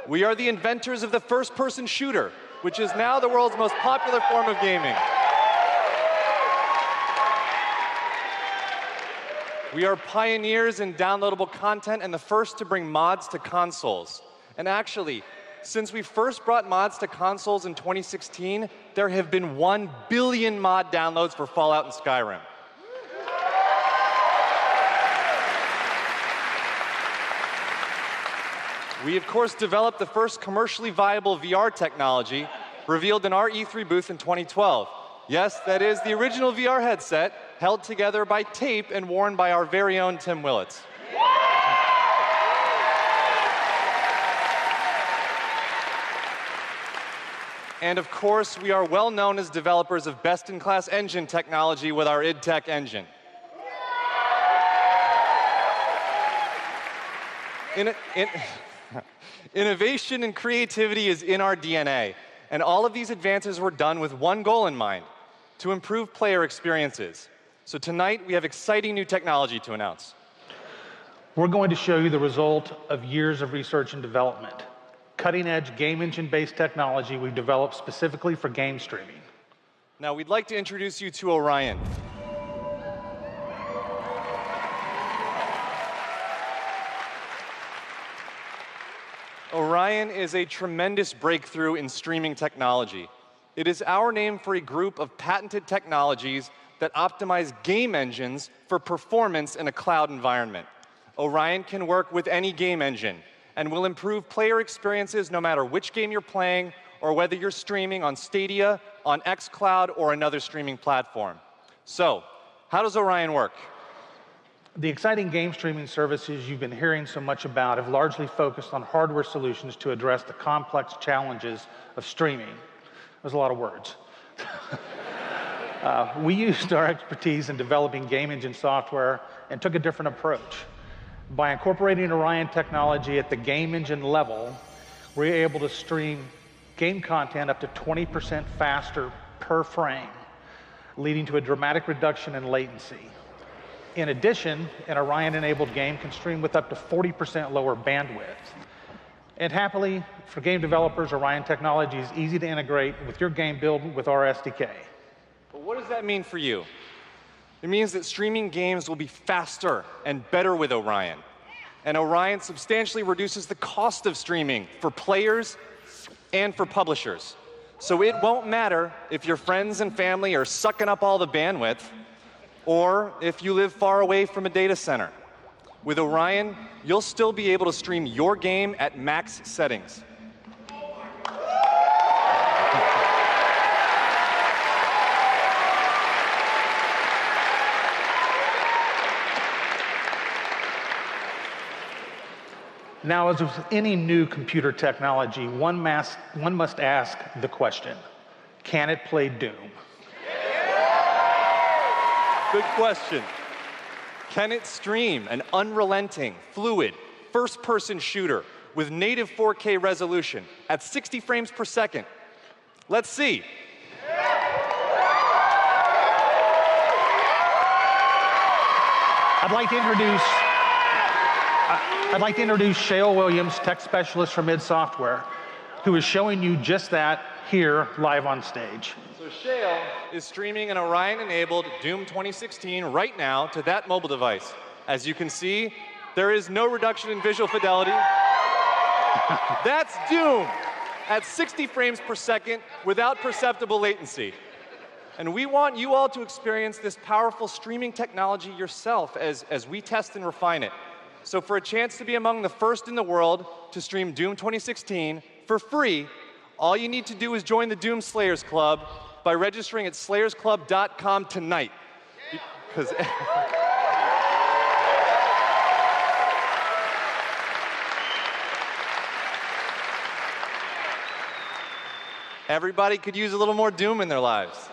We are the inventors of the first-person shooter, which is now the world's most popular form of gaming. We are pioneers in downloadable content and the first to bring mods to consoles. And actually, since we first brought mods to consoles in 2016, there have been 1 billion mod downloads for Fallout and Skyrim. We, of course, developed the first commercially viable VR technology revealed in our E3 booth in 2012. Yes, that is the original VR headset, held together by tape and worn by our very own Tim Willits. And of course, we are well known as developers of best-in-class engine technology with our id Tech engine. Innovation and creativity is in our DNA, and all of these advances were done with one goal in mind: to improve player experiences. So tonight, we have exciting new technology to announce. We're going to show you the result of years of research and development. Cutting-edge game engine-based technology we've developed specifically for game streaming. Now, we'd like to introduce you to Orion. Orion is a tremendous breakthrough in streaming technology. It is our name for a group of patented technologies that optimize game engines for performance in a cloud environment. Orion can work with any game engine and will improve player experiences no matter which game you're playing or whether you're streaming on Stadia, on xCloud, or another streaming platform. So, how does Orion work? The exciting game streaming services you've been hearing so much about have largely focused on hardware solutions to address the complex challenges of streaming. There's a lot of words. We used our expertise in developing game engine software and took a different approach. By incorporating Orion technology at the game engine level, we're able to stream game content up to 20% faster per frame, leading to a dramatic reduction in latency. In addition, an Orion-enabled game can stream with up to 40% lower bandwidth. And happily, for game developers, Orion technology is easy to integrate with your game build with our SDK. But what does that mean for you? It means that streaming games will be faster and better with Orion. And Orion substantially reduces the cost of streaming for players and for publishers. So it won't matter if your friends and family are sucking up all the bandwidth, or if you live far away from a data center. With Orion, you'll still be able to stream your game at max settings. Now, as with any new computer technology, one must ask the question, can it play Doom? Good question. Can it stream an unrelenting, fluid, first-person shooter with native 4K resolution at 60 frames per second? Let's see. I'd like to introduce Shale Williams, tech specialist from id Software, who is showing you just that here live on stage. So Shale is streaming an Orion-enabled Doom 2016 right now to that mobile device. As you can see, there is no reduction in visual fidelity. That's Doom at 60 frames per second without perceptible latency. And we want you all to experience this powerful streaming technology yourself as we test and refine it. So for a chance to be among the first in the world to stream Doom 2016 for free, all you need to do is join the Doom Slayers Club by registering at slayersclub.com tonight. Because everybody could use a little more Doom in their lives.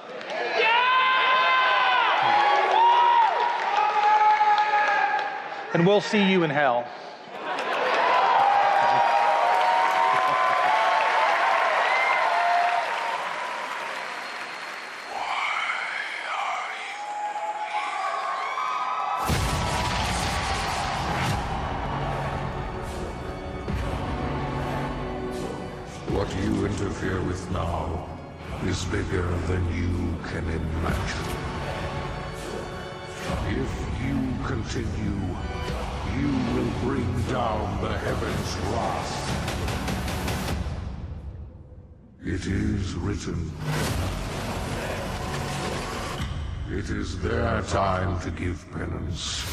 And we'll see you in hell. What you interfere with now is bigger than you can imagine. If you continue, you will bring down the heavens' wrath. It is written. It is their time to give penance.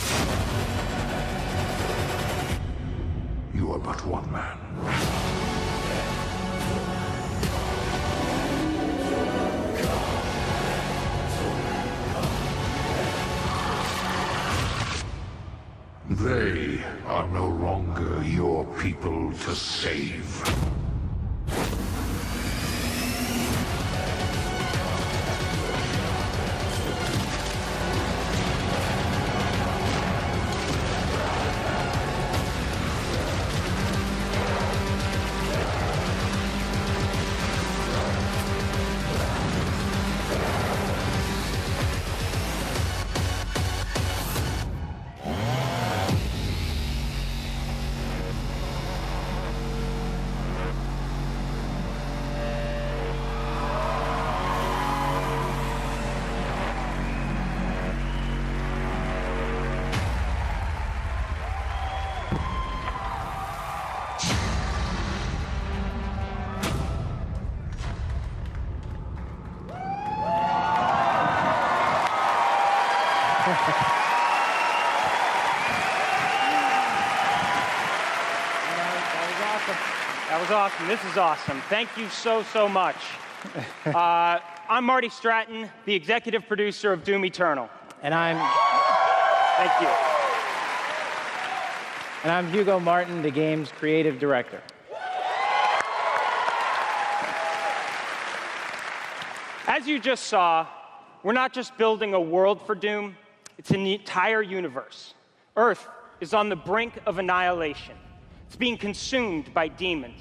You are but one man. They are no longer your people to save. That was awesome. This is awesome. Thank you so, so much. I'm Marty Stratton, the executive producer of Doom Eternal. And I'm... Thank you. And I'm Hugo Martin, the game's creative director. As you just saw, we're not just building a world for Doom, it's an entire universe. Earth is on the brink of annihilation. It's being consumed by demons.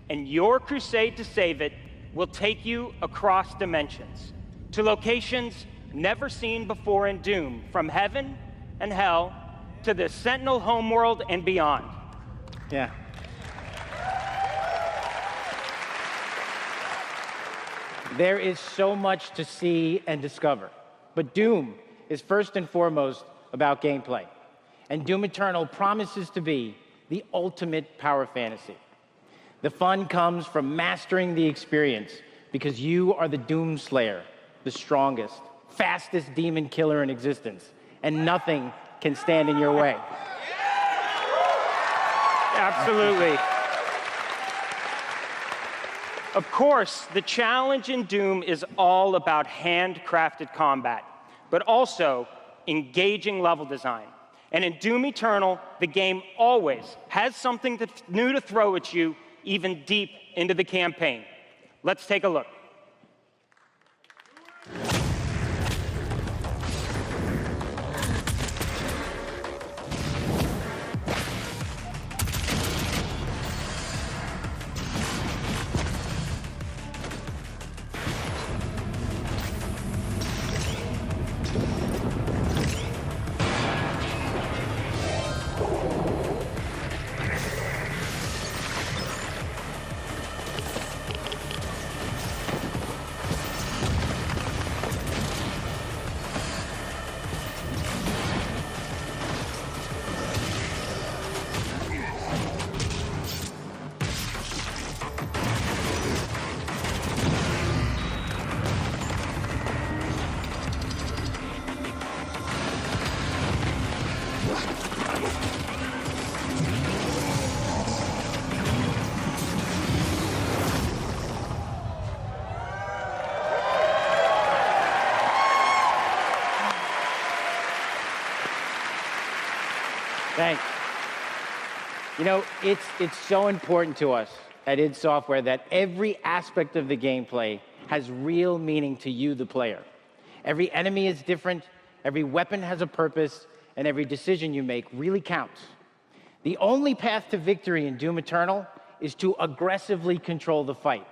and your crusade to save it will take you across dimensions to locations never seen before in Doom, from heaven and hell to the Sentinel homeworld and beyond. Yeah. There is so much to see and discover, but Doom is first and foremost about gameplay. And Doom Eternal promises to be the ultimate power fantasy. The fun comes from mastering the experience because you are the Doom Slayer, the strongest, fastest demon killer in existence, and nothing can stand in your way. Absolutely. Of course, the challenge in Doom is all about handcrafted combat, but also engaging level design. And in Doom Eternal, the game always has something new to throw at you, even deep into the campaign. Let's take a look. Thanks. You know, it's so important to us at id Software that every aspect of the gameplay has real meaning to you, the player. Every enemy is different, every weapon has a purpose, and every decision you make really counts. The only path to victory in Doom Eternal is to aggressively control the fight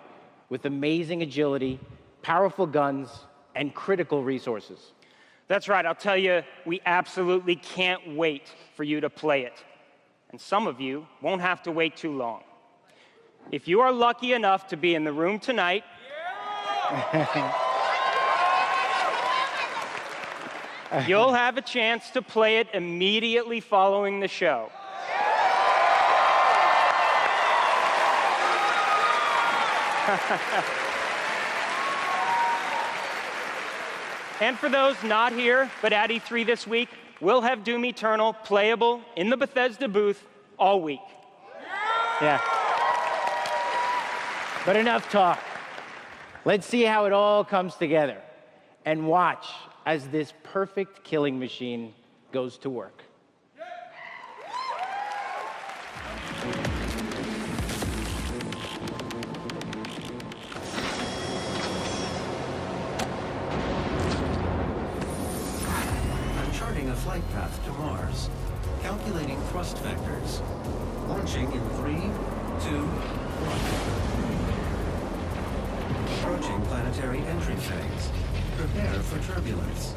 with amazing agility, powerful guns, and critical resources. That's right, I'll tell you, we absolutely can't wait for you to play it. And some of you won't have to wait too long. If you are lucky enough to be in the room tonight, you'll have a chance to play it immediately following the show. And for those not here, but at E3 this week, we'll have Doom Eternal playable in the Bethesda booth all week. Yeah. But enough talk. Let's see how it all comes together and watch as this perfect killing machine goes to work. Charting a flight path to Mars. Calculating thrust vectors. Launching in 3, 2, 1. Approaching planetary entry phase. Prepare for turbulence.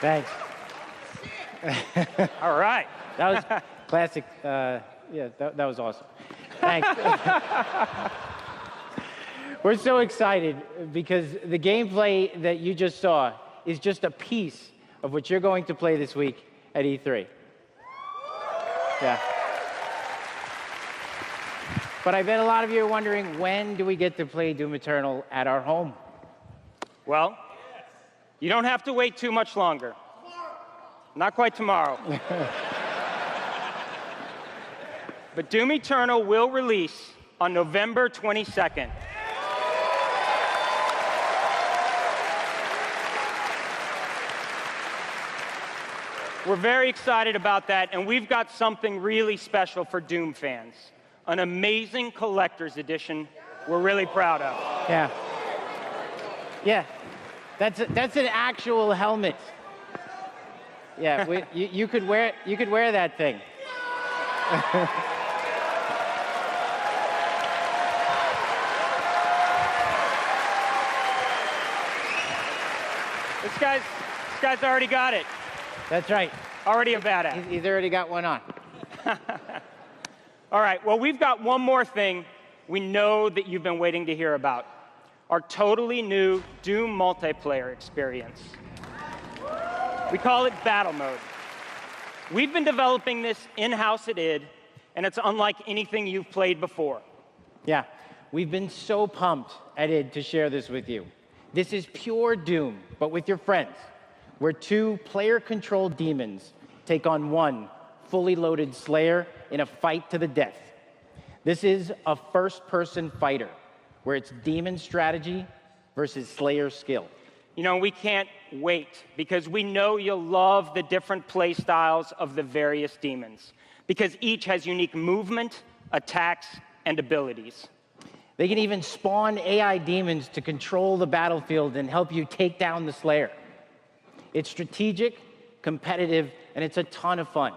Thanks. All right. That was classic. Yeah, that was awesome. Thanks. We're so excited because the gameplay that you just saw is just a piece of what you're going to play this week at E3. Yeah. But I bet a lot of you are wondering, when do we get to play Doom Eternal at our home? Well, you don't have to wait too much longer. Not quite tomorrow. But Doom Eternal will release on November 22nd. We're very excited about that, and we've got something really special for Doom fans. An amazing collector's edition we're really proud of. Yeah. Yeah. That's an actual helmet. Yeah, you could wear that thing. This guy's already got it. That's right. Already a badass. He's already got one on. All right, well, we've got one more thing we know that you've been waiting to hear about. Our totally new Doom multiplayer experience. We call it Battle Mode. We've been developing this in-house at id, and it's unlike anything you've played before. Yeah, we've been so pumped at id to share this with you. This is pure Doom, but with your friends, where two player-controlled demons take on one fully loaded Slayer in a fight to the death. This is a first-person fighter, where it's demon strategy versus Slayer skill. You know, we can't wait, because we know you'll love the different play styles of the various demons, because each has unique movement, attacks, and abilities. They can even spawn AI demons to control the battlefield and help you take down the Slayer. It's strategic, competitive, and it's a ton of fun.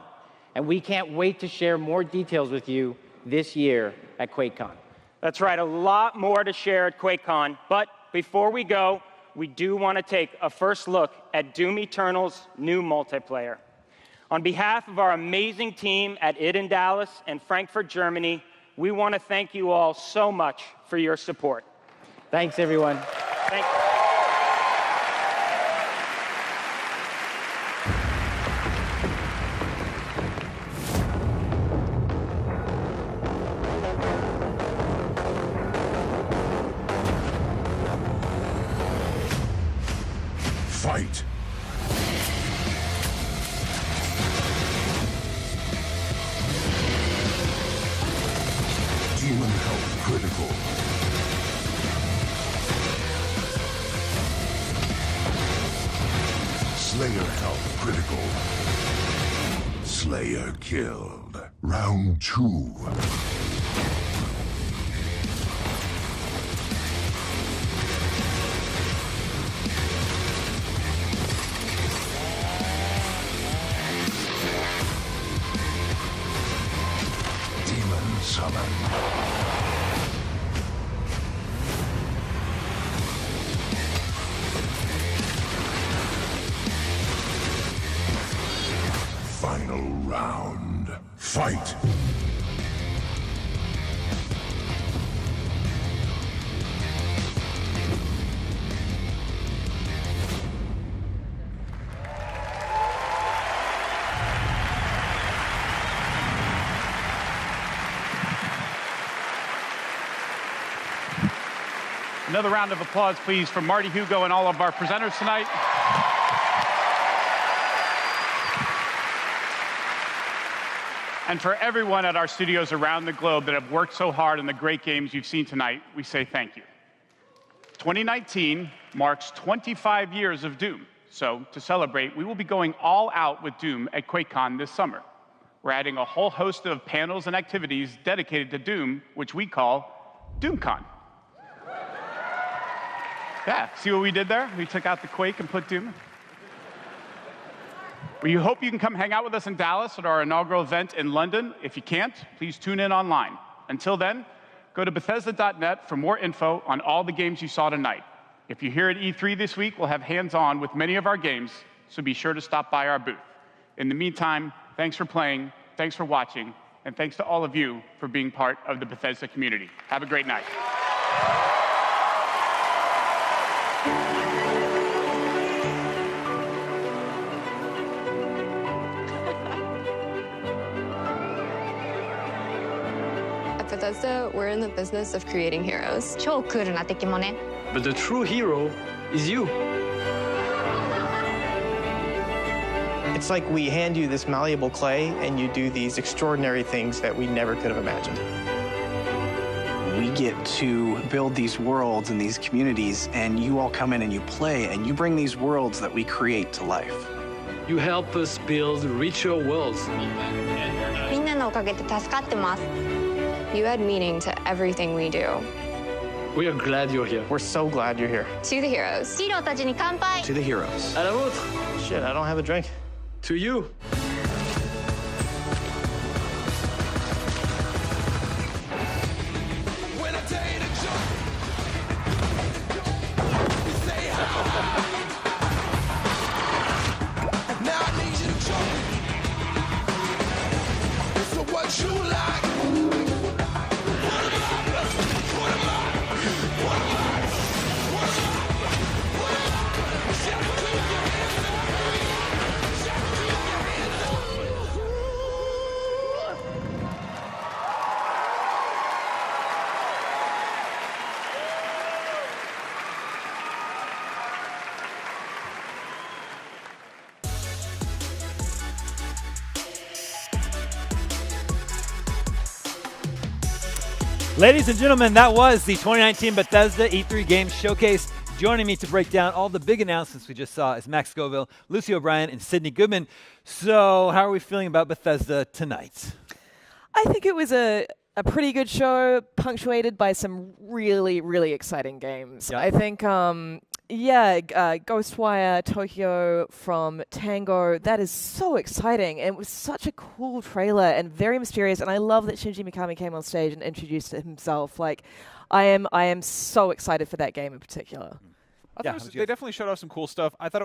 And we can't wait to share more details with you this year at QuakeCon. That's right, a lot more to share at QuakeCon. But before we go, we do want to take a first look at Doom Eternal's new multiplayer. On behalf of our amazing team at id in Dallas and Frankfurt, Germany, we want to thank you all so much for your support. Thanks, everyone. Thank you. Fight. Demon health critical. Slayer health critical. Slayer killed. Round 2. Summon. Final round. Fight. Another round of applause, please, for Marty, Hugo, and all of our presenters tonight. And for everyone at our studios around the globe that have worked so hard on the great games you've seen tonight, we say thank you. 2019 marks 25 years of Doom. So to celebrate, we will be going all out with Doom at QuakeCon this summer. We're adding a whole host of panels and activities dedicated to Doom, which we call DoomCon. Yeah, see what we did there? We took out the Quake and put Doom. We hope you can come hang out with us in Dallas at our inaugural event in London. If you can't, please tune in online. Until then, go to Bethesda.net for more info on all the games you saw tonight. If you're here at E3 this week, we'll have hands-on with many of our games, so be sure to stop by our booth. In the meantime, thanks for playing, thanks for watching, and thanks to all of you for being part of the Bethesda community. Have a great night. At Bethesda, we're in the business of creating heroes. 超クールな敵もね。 But the true hero is you. It's like we hand you this malleable clay and you do these extraordinary things that we never could have imagined. We get to build these worlds and these communities, and you all come in and you play, and you bring these worlds that we create to life. You help us build richer worlds. みんなのおかげで助かってます。 You add meaning to everything we do. We are glad you're here. We're so glad you're here. To the heroes. ヒーローたちに乾杯。 To the heroes. À la vôtre. Shit, I don't have a drink. To you. Ladies and gentlemen, that was the 2019 Bethesda E3 Games Showcase. Joining me to break down all the big announcements we just saw is Max Scoville, Lucy O'Brien, and Sydney Goodman. So how are we feeling about Bethesda tonight? I think it was a pretty good show, punctuated by some really, really exciting games. Yeah. I think, Ghostwire Tokyo from Tango, that is so exciting. And it was such a cool trailer and very mysterious. And I love that Shinji Mikami came on stage and introduced himself. Like, I am so excited for that game in particular. They definitely showed off some cool stuff. I thought